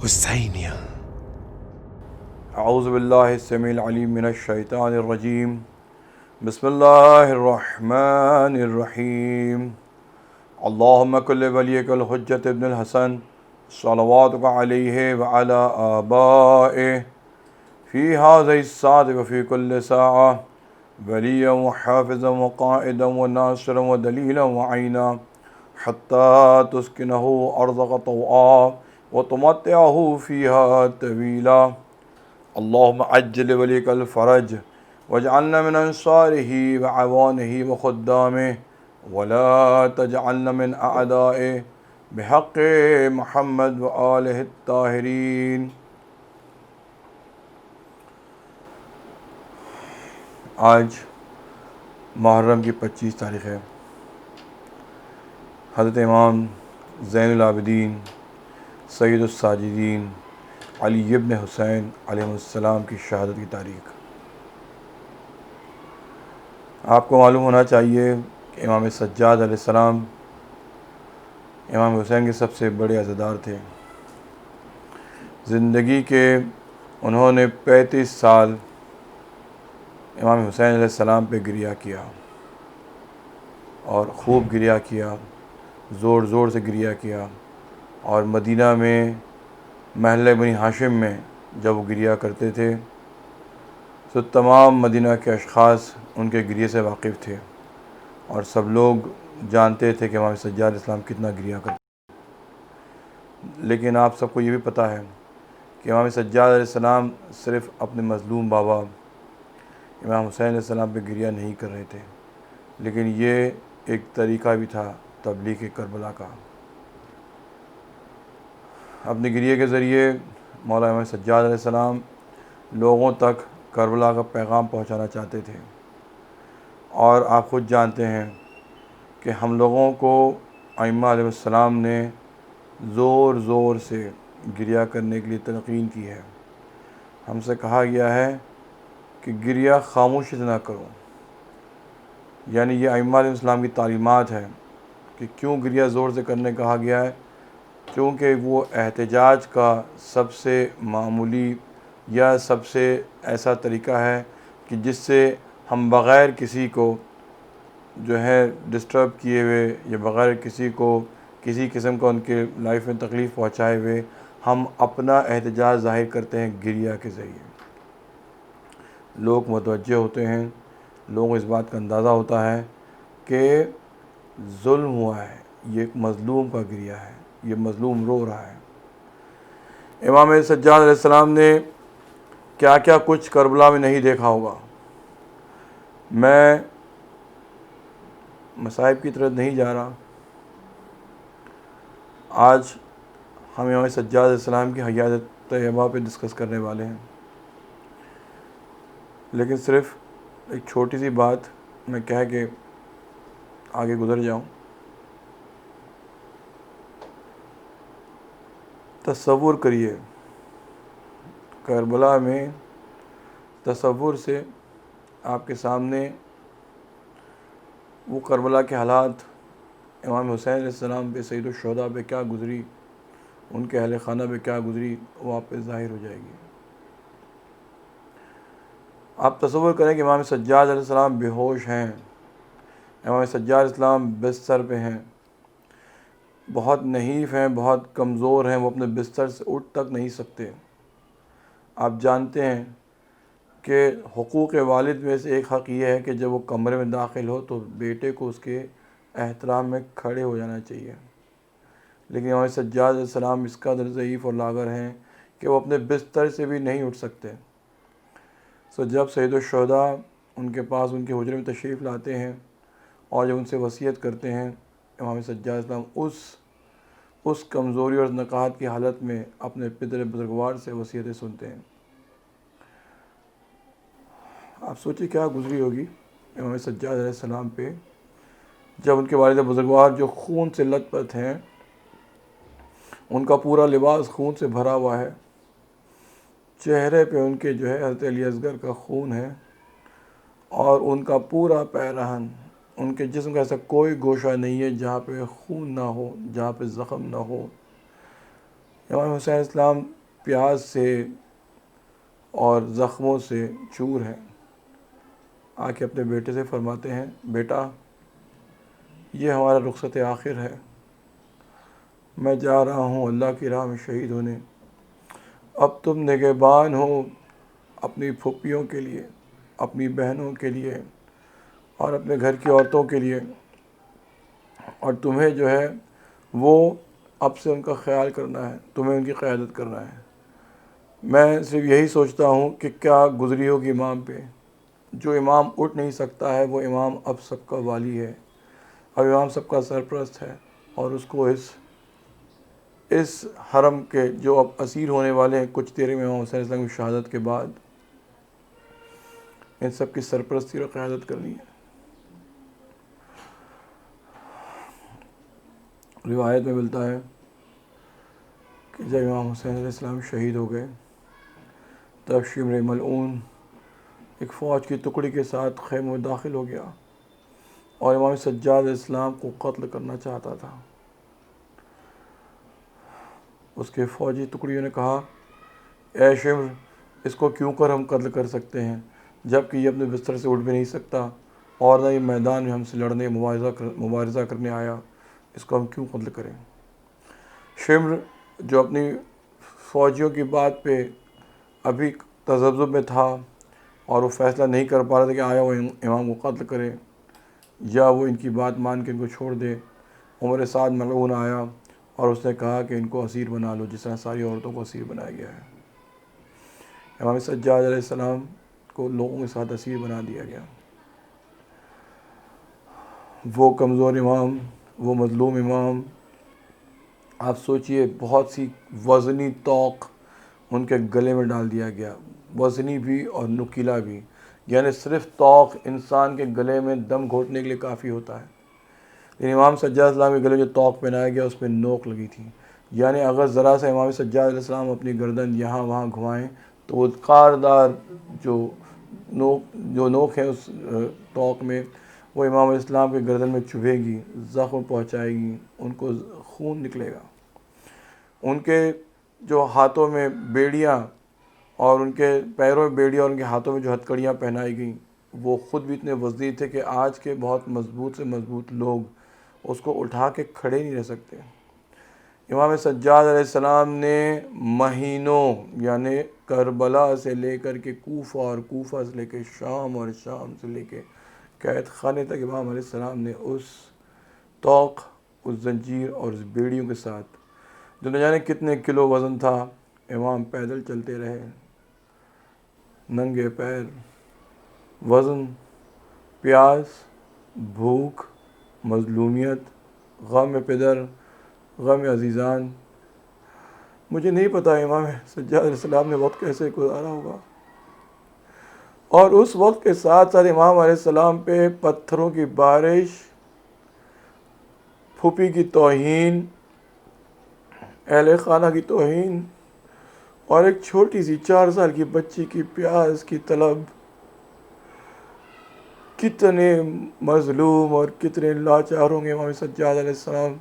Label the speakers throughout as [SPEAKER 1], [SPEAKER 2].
[SPEAKER 1] حسینیہ۔
[SPEAKER 2] اعوذ باللہ السمیع العلیم من الشیطان الرجیم، بسم اللہ الرحمن الرحیم۔ اللہم کل ولیک الحجۃ ابن الحسن صلواتک علیہ وعلی آبائہ فی هذہ الساعة وفی کل ساعة ولیا وحافظا وقائدا وناصرا ودلیلا وعینا حتی تسکنہ ارضک طوعا وتمتعہ فیہا طویلا۔ اللہم عجل ولیک الفرج واجعلنا من انصارہ وعوانہ وخدامہ ولا تجعلنا من اعدائہ بحق محمد وآلہ الطاہرین۔ آج محرم کی 25 تاریخ ہے۔ حضرت امام زین العابدین سید الساجدین علی ابن حسین علیہ السلام کی شہادت کی تاریخ۔ آپ کو معلوم ہونا چاہیے کہ امام سجاد علیہ السلام امام حسین کے سب سے بڑے عزادار تھے۔ زندگی کے انہوں نے 35 سال امام حسین علیہ السلام پہ گریہ کیا، اور خوب گریہ کیا، زور زور سے گریہ کیا، اور مدینہ میں محلہ بنی ہاشم میں جب وہ گریہ کرتے تھے تو تمام مدینہ کے اشخاص ان کے گریہ سے واقف تھے، اور سب لوگ جانتے تھے کہ امام سجاد علیہ السلام کتنا گریہ کرتے تھے۔ لیکن آپ سب کو یہ بھی پتہ ہے کہ امام سجاد علیہ السلام صرف اپنے مظلوم بابا امام حسین علیہ السلام پہ گریہ نہیں کر رہے تھے، لیکن یہ ایک طریقہ بھی تھا تبلیغ کربلا کا۔ اپنے گریہ کے ذریعے مولا امام سجاد علیہ السلام لوگوں تک کربلا کا پیغام پہنچانا چاہتے تھے، اور آپ خود جانتے ہیں کہ ہم لوگوں کو ائمہ علیہ السلام نے زور زور سے گریہ کرنے کے لیے تلقین کی ہے۔ ہم سے کہا گیا ہے کہ گریہ خاموشی سے نہ کرو، یعنی یہ ائمہ علیہ السلام کی تعلیمات ہے کہ کیوں گریہ زور سے کرنے کہا گیا ہے، کیونکہ وہ احتجاج کا سب سے معمولی یا سب سے ایسا طریقہ ہے کہ جس سے ہم بغیر کسی کو جو ہے ڈسٹرب کیے ہوئے یا بغیر کسی کو کسی قسم کا ان کے لائف میں تکلیف پہنچائے ہوئے ہم اپنا احتجاج ظاہر کرتے ہیں گریہ کے ذریعے۔ لوگ متوجہ ہوتے ہیں، لوگوں کو اس بات کا اندازہ ہوتا ہے کہ ظلم ہوا ہے، یہ ایک مظلوم کا گریہ ہے، یہ مظلوم رو رہا ہے۔ امام سجاد علیہ السلام نے کیا کیا کچھ کربلا میں نہیں دیکھا ہوگا۔ میں مصائب کی طرف نہیں جا رہا، آج ہم امام سجاد علیہ السلام کی حیات طیبہ پہ ڈسکس کرنے والے ہیں، لیکن صرف ایک چھوٹی سی بات میں کہہ کے آگے گزر جاؤں۔ تصور کریے کربلا میں، تصور سے آپ کے سامنے وہ کربلا کے حالات، امام حسین علیہ السلام پہ، سید الشہداء پہ کیا گزری، ان کے اہل خانہ پہ کیا گزری، وہ آپ پہ ظاہر ہو جائے گی۔ آپ تصور کریں کہ امام سجاد علیہ السلام بے ہوش ہیں، امام سجاد علیہ السلام بستر پہ ہیں، بہت نحیف ہیں، بہت کمزور ہیں، وہ اپنے بستر سے اٹھ تک نہیں سکتے۔ آپ جانتے ہیں کہ حقوق والد میں سے ایک حق یہ ہے کہ جب وہ کمرے میں داخل ہو تو بیٹے کو اس کے احترام میں کھڑے ہو جانا چاہیے، لیکن امام سجاد علیہ السلام اس قدر ضعیف اور لاغر ہیں کہ وہ اپنے بستر سے بھی نہیں اٹھ سکتے۔ جب سید الشہداء ان کے پاس ان کے حجرے میں تشریف لاتے ہیں اور جب ان سے وصیت کرتے ہیں، امام سجاد علیہ السلام اس کمزوری اور نقاہت کی حالت میں اپنے پدر بزرگوار سے وصیتیں سنتے ہیں۔ آپ سوچیں کیا گزری ہوگی امام سجاد علیہ السلام پہ جب ان کے والد بزرگوار جو خون سے لت پت ہیں، ان کا پورا لباس خون سے بھرا ہوا ہے، چہرے پہ ان کے جو ہے حضرت علی اصغر کا خون ہے، اور ان کا پورا پیرہن، ان کے جسم کا ایسا کوئی گوشہ نہیں ہے جہاں پہ خون نہ ہو، جہاں پہ زخم نہ ہو۔ امام حسین علیہ السلام پیاس سے اور زخموں سے چور ہیں. آ کے اپنے بیٹے سے فرماتے ہیں بیٹا یہ ہمارا رخصت آخر ہے, میں جا رہا ہوں اللہ کی راہ میں شہید ہونے. اب تم نگہبان ہو اپنی پھوپھیوں کے لیے, اپنی بہنوں کے لیے اور اپنے گھر کی عورتوں کے لیے, اور تمہیں جو ہے وہ اب سے ان کا خیال کرنا ہے, تمہیں ان کی قیادت کرنا ہے. میں صرف یہی سوچتا ہوں کہ کیا گزری ہوگی امام پہ. جو امام اٹھ نہیں سکتا ہے وہ امام اب سب کا والی ہے, اب امام سب کا سرپرست ہے, اور اس کو اس حرم کے جو اب اسیر ہونے والے ہیں کچھ دیر میں امام حسین علیہ السلام کی شہادت کے بعد, ان سب کی سرپرستی اور قیادت کرنی ہے. روایت میں ملتا ہے کہ جب امام حسین علیہ السلام شہید ہو گئے تب شمر ملعون ایک فوج کی ٹکڑی کے ساتھ خیمے میں داخل ہو گیا اور امام سجاد علیہ السلام کو قتل کرنا چاہتا تھا. اس کے فوجی ٹکڑیوں نے کہا اے شمر اس کو کیوں کر ہم قتل کر سکتے ہیں جب کہ یہ اپنے بستر سے اٹھ بھی نہیں سکتا اور نہ ہی میدان میں ہم سے لڑنے مبارزہ کرنے آیا, اس کو ہم کیوں قتل کریں. شمر جو اپنی فوجیوں کی بات پہ ابھی تذبذب میں تھا اور وہ فیصلہ نہیں کر پا رہا تھا کہ آیا وہ امام کو قتل کرے یا وہ ان کی بات مان کے ان کو چھوڑ دے, عمر سعد ملعون آیا اور اس نے کہا کہ ان کو اسیر بنا لو جس طرح ساری عورتوں کو اسیر بنایا گیا ہے. امام سجاد علیہ السلام کو لوگوں کے ساتھ اسیر بنا دیا گیا. وہ کمزور امام, وہ مظلوم امام, آپ سوچئے بہت سی وزنی طوق ان کے گلے میں ڈال دیا گیا, وزنی بھی اور نکیلا بھی, یعنی صرف طوق انسان کے گلے میں دم گھوٹنے کے لیے کافی ہوتا ہے, لیکن امام سجاد علیہ السلام کے گلے جو طوق پہنایا گیا اس میں نوک لگی تھی, یعنی اگر ذرا سا امام سجاد علیہ السلام اپنی گردن یہاں وہاں گھمائیں تو وہ کاردار جو نوک ہے اس طوق میں وہ امام علیہ السلام کے گردن میں چبھے گی, زخم پہنچائے گی, ان کو خون نکلے گا. ان کے جو ہاتھوں میں بیڑیاں اور ان کے پیروں میں بیڑیاں اور ان کے ہاتھوں میں جو ہتھکڑیاں پہنائی گئیں وہ خود بھی اتنے وزنی تھے کہ آج کے بہت مضبوط سے مضبوط لوگ اس کو اٹھا کے کھڑے نہیں رہ سکتے. امام سجاد علیہ السلام نے مہینوں یعنی کربلا سے لے کر کے کوفہ اور کوفہ سے لے کے شام اور شام سے لے کے قید خانے تک امام علیہ السلام نے اس طوق, اس زنجیر اور اس بیڑیوں کے ساتھ جو نہ جانے کتنے کلو وزن تھا, امام پیدل چلتے رہے, ننگے پیر, وزن, پیاس, بھوک, مظلومیت, غم پدر, غم عزیزان. مجھے نہیں پتہ امام سجاد علیہ السلام نے وقت کیسے گزارا ہوگا, اور اس وقت کے ساتھ ساتھ امام علیہ السلام پہ پتھروں کی بارش, پھوپھی کی توہین, اہل خانہ کی توہین اور ایک چھوٹی سی 4 سال کی بچی کی پیاس کی طلب. کتنے مظلوم اور کتنے لاچار ہوں گے امام سجاد علیہ السلام,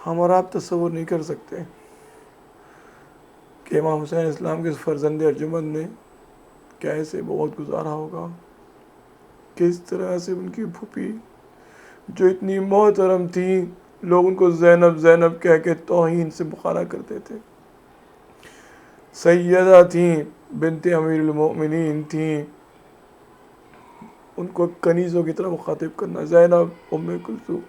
[SPEAKER 2] ہم اور آپ تصور نہیں کر سکتے کہ امام حسین علیہ السلام کے فرزند ارجمند نے کیسے بہت گزارا ہوگا, کس طرح سے ان کی پھوپھی جو اتنی محترم تھیں لوگ ان کو زینب زینب کہہ کے توہین سے مخالہ کرتے تھے, سیدہ تھیں, بنت امیر المؤمنین تھیں, ان کو کنیزوں کی طرح مخاطب کرنا, زینب, ام کلثوم.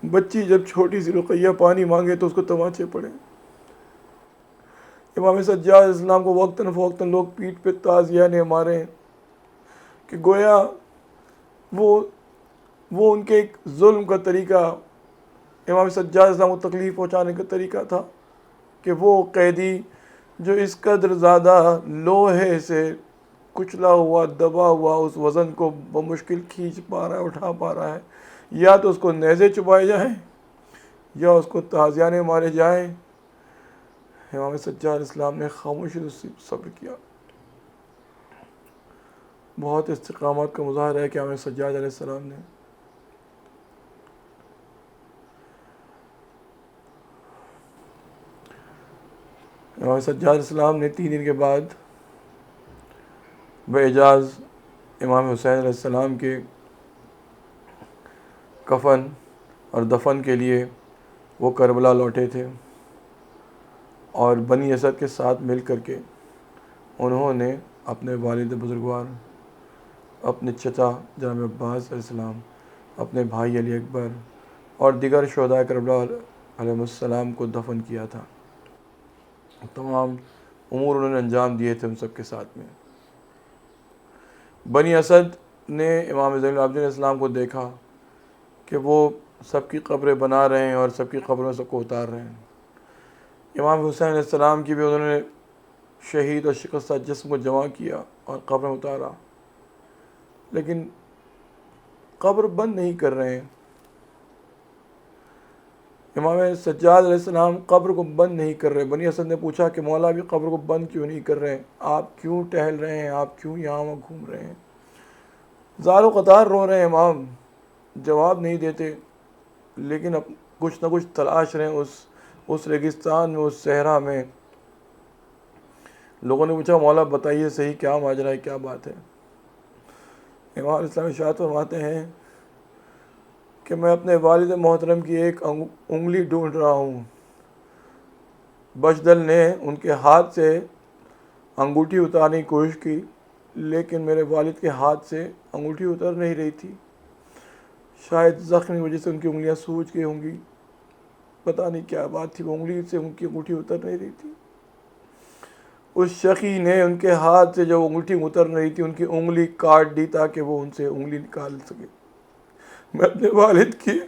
[SPEAKER 2] بچی جب چھوٹی سی رقیہ پانی مانگے تو اس کو تماچے پڑے. امام سجاد علیہ السلام کو وقتاً فوقتاً لوگ پیٹھ پہ تازیانے مارے کہ گویا وہ ان کے ایک ظلم کا طریقہ, امام سجاد علیہ السلام کو تکلیف پہنچانے کا طریقہ تھا کہ وہ قیدی جو اس قدر زیادہ لوہے سے کچلا ہوا دبا ہوا اس وزن کو بمشکل کھینچ پا رہا ہے, اٹھا پا رہا ہے, یا تو اس کو نیزے چبائے جائیں یا اس کو تازیانے مارے جائیں. امام سجاد علیہ السلام نے خاموشی سے صبر کیا. بہت استقامت کا مظاہرہ ہے کہ امام سجاد علیہ السلام نے امام سجاد علیہ السلام نے 3 دن کے بعد باعجاز امام حسین علیہ السلام کے کفن اور دفن کے لیے وہ کربلا لوٹے تھے، اور بنی اسد کے ساتھ مل کر کے انہوں نے اپنے والد بزرگوار، اپنے چچا جناب عباس علیہ السلام، اپنے بھائی علی اکبر اور دیگر شہداء کربلا علیہ السلام کو دفن کیا تھا۔ تمام امور انہوں نے انجام دیے تھے ان سب کے ساتھ میں۔ بنی اسد نے امام زین العابدین علیہ السلام کو دیکھا کہ وہ سب کی قبریں بنا رہے ہیں اور سب کی قبروں میں سب کو اتار رہے ہیں۔ امام حسین علیہ السلام کی بھی انہوں نے شہید اور شکستہ جسم کو جمع کیا اور قبر میں اتارا، لیکن قبر بند نہیں کر رہے ہیں۔ امام سجاد علیہ السلام قبر کو بند نہیں کر رہے۔ بنی اسد نے پوچھا کہ مولا بھی قبر کو بند کیوں نہیں کر رہے ہیں؟ آپ کیوں ٹہل رہے ہیں؟ آپ کیوں یہاں وہاں گھوم رہے ہیں؟ زار و قطار رو رہے ہیں امام، جواب نہیں دیتے، لیکن اب کچھ نہ کچھ تلاش رہے ہیں اس ریگستان میں، اس صحرا میں۔ لوگوں نے پوچھا مولا بتائیے صحیح کیا ماجرا ہے، کیا بات ہے؟ امام علیہ السلام ارشاد فرماتے ہیں کہ میں اپنے والد محترم کی ایک انگلی ڈھونڈ رہا ہوں۔ بشدل نے ان کے ہاتھ سے انگوٹھی اتارنے کی کوشش کی، لیکن میرے والد کے ہاتھ سے انگوٹھی اتر نہیں رہی تھی۔ شاید زخم کی وجہ سے ان کی انگلیاں سوج گئی ہوں گی، پتہ نہیں کیا بات تھی، وہ انگلی سے ان کی انگوٹھی اتر نہیں رہی تھی۔ اس شقی نے ان کے ہاتھ سے جو انگوٹھی اتر رہی تھی ان کی انگلی کاٹ دی تاکہ وہ ان سے انگلی نکال سکے۔ میں اپنے والد کی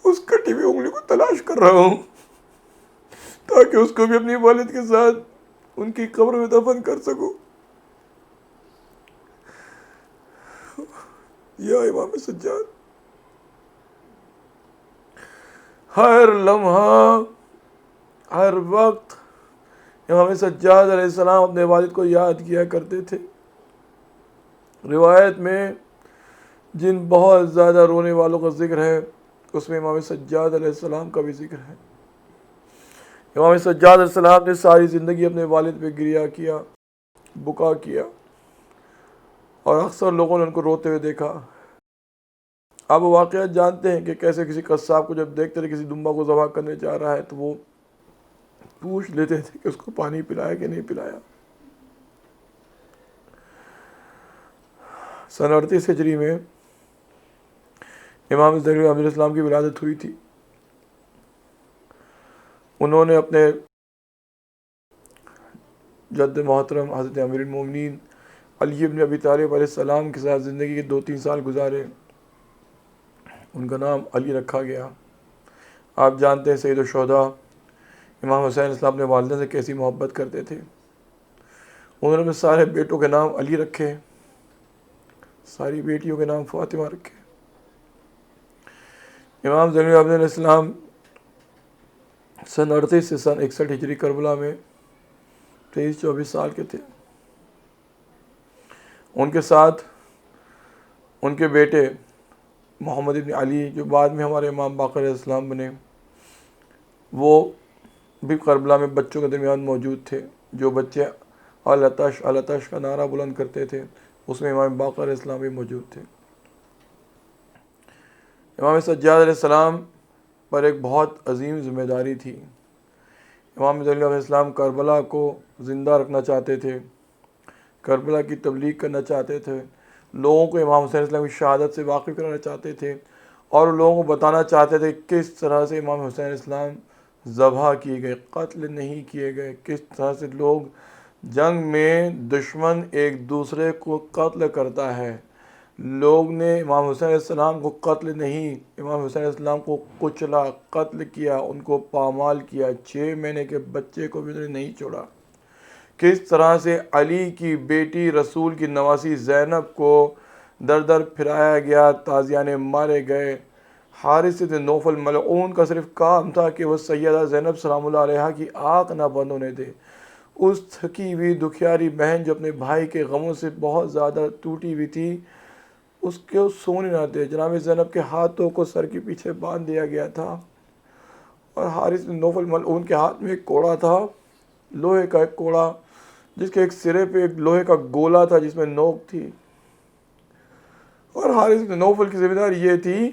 [SPEAKER 2] اس کٹی ہوئی انگلی کو تلاش کر رہا ہوں تاکہ اس کو بھی اپنی والد کے ساتھ ان کی قبر میں دفن کر سکوں۔ یا امام سجاد، ہر لمحہ ہر وقت امام سجاد علیہ السلام اپنے والد کو یاد کیا کرتے تھے۔ روایت میں جن بہت زیادہ رونے والوں کا ذکر ہے اس میں امام سجاد علیہ السلام کا بھی ذکر ہے۔ امام سجاد علیہ السلام نے ساری زندگی اپنے والد پہ گریہ کیا، بکا کیا، اور اکثر لوگوں نے ان کو روتے ہوئے دیکھا۔ آپ واقعات جانتے ہیں کہ کیسے کسی قصاب کو جب دیکھتے تھے کسی دمبا کو ذبح کرنے جا رہا ہے تو وہ پوچھ لیتے تھے کہ اس کو پانی پلایا کہ نہیں پلایا۔ سن 38 ہجری میں امام زین العابدین علیہ السلام کی ولادت ہوئی تھی۔ انہوں نے اپنے جد محترم حضرت امیر المومنین علی بن ابی طالب علیہ السلام کے ساتھ زندگی کے 2-3 سال گزارے۔ ان کا نام علی رکھا گیا۔ آپ جانتے ہیں سید الشہداء امام حسین علیہ السلام اپنے والدہ سے کیسی محبت کرتے تھے۔ انہوں نے اپنے سارے بیٹوں کے نام علی رکھے، ساری بیٹیوں کے نام فاطمہ رکھے۔ امام زین العابدین علیہ السلام سن 38 سے سن 61 ہجری کربلا میں 23-24 سال کے تھے۔ ان کے ساتھ ان کے بیٹے محمد ابن علی جو بعد میں ہمارے امام باقر علیہ السلام بنے، وہ بھی کربلا میں بچوں کے درمیان موجود تھے۔ جو بچے العطش العطش کا نعرہ بلند کرتے تھے اس میں امام باقر علیہ السلام بھی موجود تھے۔ امام سجاد علیہ السلام پر ایک بہت عظیم ذمہ داری تھی۔ امام زین علیہ السلام کربلا کو زندہ رکھنا چاہتے تھے، کربلا کی تبلیغ کرنا چاہتے تھے، لوگوں کو امام حسین علیہ السلام کی شہادت سے واقف کرانا چاہتے تھے، اور لوگوں کو بتانا چاہتے تھے کس طرح سے امام حسین علیہ السلام ذبح کیے گئے، قتل نہیں کیے گئے، کس طرح سے لوگ جنگ میں دشمن ایک دوسرے کو قتل کرتا ہے۔ لوگ نے امام حسین علیہ السلام کو قتل نہیں، امام حسین علیہ السلام کو کچلا، قتل کیا، ان کو پامال کیا، 6 مہینے کے بچے کو بھی انہوں نے نہیں چھوڑا۔ کس طرح سے علی کی بیٹی رسول کی نواسی زینب کو در در پھرایا گیا، تازیانے مارے گئے۔ حارث بن نوفل ملعون کا صرف کام تھا کہ وہ سیدہ زینب سلام اللہ علیہا کی آنکھ نہ بند ہونے دے۔ اس تھکی ہوئی دکھیاری بہن جو اپنے بھائی کے غموں سے بہت زیادہ ٹوٹی ہوئی تھی، اس کو سونے نہ دے۔ جناب زینب کے ہاتھوں کو سر کے پیچھے باندھ دیا گیا تھا اور حارث بن نوفل ملعون کے ہاتھ میں ایک کوڑا تھا، لوہے کا ایک کوڑا، جس کے ایک سرے پہ ایک لوہے کا گولا تھا جس میں نوک تھی. اور حارث بن نوفل کی ذمہ داری یہ تھی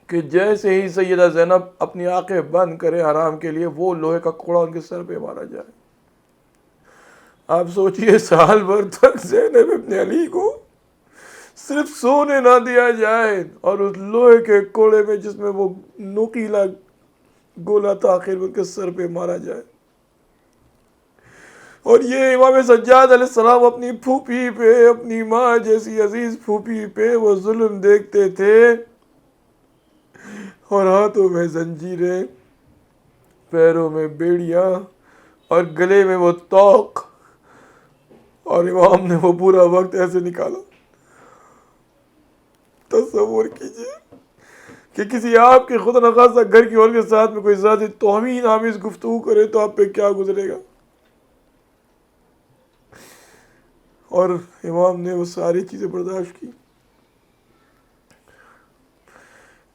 [SPEAKER 2] کہ جیسے ہی سیدہ زینب اپنی آنکھیں بند کرے حرام کے لیے، وہ لوہے کا کوڑا ان کے سر پہ مارا جائے. آپ سوچئے سال بھر تک زینب ابن علی کو صرف سونے نہ دیا جائے اور اس لوہے کے کوڑے میں جس میں وہ نوکیلا گولا تھا آخر ان کے سر پہ مارا جائے. اور یہ امام سجاد علیہ السلام اپنی پھوپھی پہ، اپنی ماں جیسی عزیز پھوپھی پہ وہ ظلم دیکھتے تھے، اور ہاتھوں میں زنجیریں، پیروں میں بیڑیاں اور گلے میں وہ توق، اور امام نے وہ پورا وقت ایسے نکالا. تصور کیجئے کہ کسی آپ کے خود نخواستہ گھر کی عورت کے ساتھ میں کوئی ذاتی توہین آمیز گفتگو کرے تو آپ پہ کیا گزرے گا. اور امام نے وہ ساری چیزیں برداشت کی.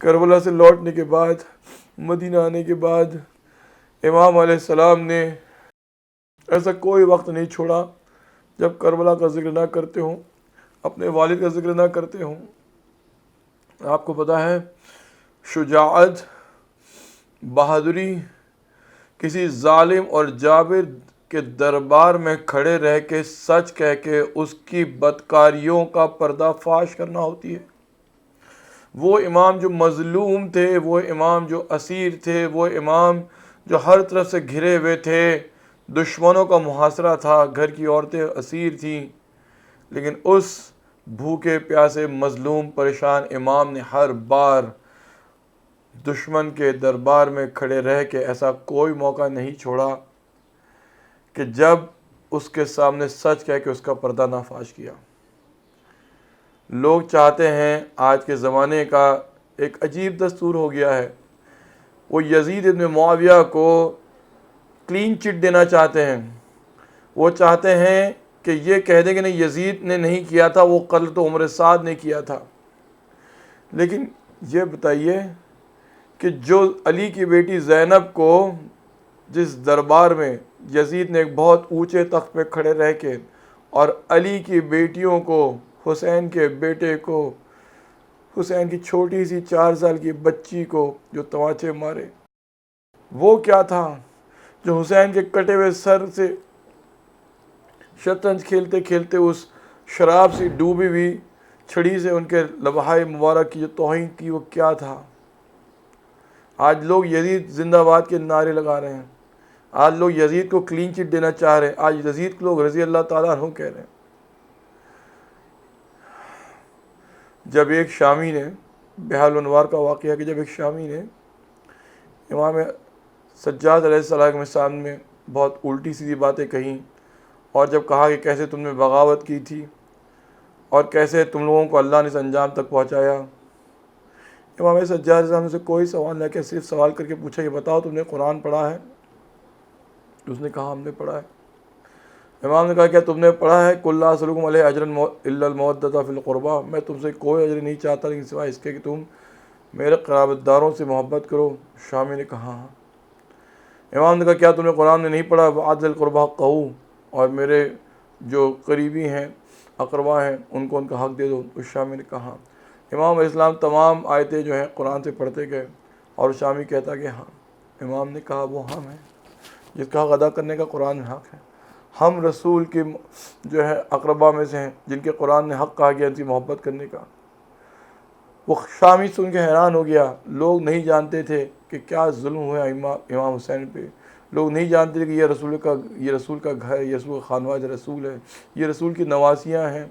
[SPEAKER 2] کربلا سے لوٹنے کے بعد، مدینہ آنے کے بعد، امام علیہ السلام نے ایسا کوئی وقت نہیں چھوڑا جب کربلا کا ذکر نہ کرتے ہوں، اپنے والد کا ذکر نہ کرتے ہوں. آپ کو پتہ ہے شجاعت، بہادری کسی ظالم اور جابر کے دربار میں کھڑے رہ کے سچ کہہ کے اس کی بدکاریوں کا پردہ فاش کرنا ہوتی ہے. وہ امام جو مظلوم تھے، وہ امام جو اسیر تھے، وہ امام جو ہر طرف سے گھرے ہوئے تھے، دشمنوں کا محاصرہ تھا، گھر کی عورتیں اسیر تھیں، لیکن اس بھوکے پیاسے مظلوم پریشان امام نے ہر بار دشمن کے دربار میں کھڑے رہ کے ایسا کوئی موقع نہیں چھوڑا کہ جب اس کے سامنے سچ کہہ کے اس کا پردہ نہ فاش کیا. لوگ چاہتے ہیں، آج کے زمانے کا ایک عجیب دستور ہو گیا ہے، وہ یزید ابن معاویہ کو کلین چٹ دینا چاہتے ہیں. وہ چاہتے ہیں کہ یہ کہہ دیں کہ نہیں، یزید نے نہیں کیا تھا، وہ قتل تو عمر سعد نے کیا تھا. لیکن یہ بتائیے کہ جو علی کی بیٹی زینب کو جس دربار میں یزید نے ایک بہت اونچے تخت پہ کھڑے رہ کے، اور علی کی بیٹیوں کو، حسین کے بیٹے کو، حسین کی چھوٹی سی 4 سال کی بچی کو جو تماچے مارے، وہ کیا تھا جو حسین کے کٹے ہوئے سر سے شطرنج کھیلتے کھیلتے اس شراب سے ڈوبی ہوئی چھڑی سے ان کے لبہائے مبارک کی جو توہین کی، وہ کیا تھا. آج لوگ یزید زندہ باد کے نعرے لگا رہے ہیں، آج لوگ یزید کو کلین چٹ دینا چاہ رہے ہیں، آج یزید کو لوگ رضی اللہ تعالیٰ عنہ کہہ رہے ہیں. جب ایک شامی نے، بحال انوار کا واقعہ کہ جب ایک شامی نے امام سجاد علیہ السلام کے سامنے بہت الٹی سیدھی باتیں کہیں، اور جب کہا کہ کیسے تم نے بغاوت کی تھی اور کیسے تم لوگوں کو اللہ نے اس انجام تک پہنچایا، امام سجاد علیہ السلام سے کوئی سوال نہ کیا، صرف سوال کر کے پوچھا کہ بتاؤ تم نے قرآن پڑھا ہے؟ اس نے کہا ہم نے پڑھا ہے. امام نے کہا کیا تم نے پڑھا ہے قُلْ لَا أَسْأَلُكُمْ عَلَيْهِ أَجْرًا إِلَّا الْمَوَدَّةَ فِي الْقُرْبَىٰ، میں تم سے کوئی اجر نہیں چاہتا لیکن سوائے اس کے کہ تم میرے قرابت داروں سے محبت کرو. شامی نے کہا ہاں. امام نے کہا کیا تم نے قرآن میں نہیں پڑھا وَأَعْطِ ذِي الْقُرْبَىٰ حَقَّهُ، اور میرے جو قریبی ہیں، اقربا ہیں، ان کو ان کا حق دے دو. اس شامی نے کہا. امام علیہ السلام تمام آیتیں جو ہیں قرآن سے پڑھتے گئے، اور شامی کہتا کہ ہاں. امام نے کہا وہ ہم ہیں جس کا حق ادا کرنے کا قرآن میں حق ہے، ہم رسول کے جو ہے اقربا میں سے ہیں جن کے قرآن نے حق کہا گیا ان کی محبت کرنے کا. وہ شامی سن کے حیران ہو گیا. لوگ نہیں جانتے تھے کہ کیا ظلم ہوا امام حسین پہ، لوگ نہیں جانتے تھے کہ یہ رسول کا گھر، یہ رسول کا خانواز رسول ہے، یہ رسول کی نواسیاں ہیں.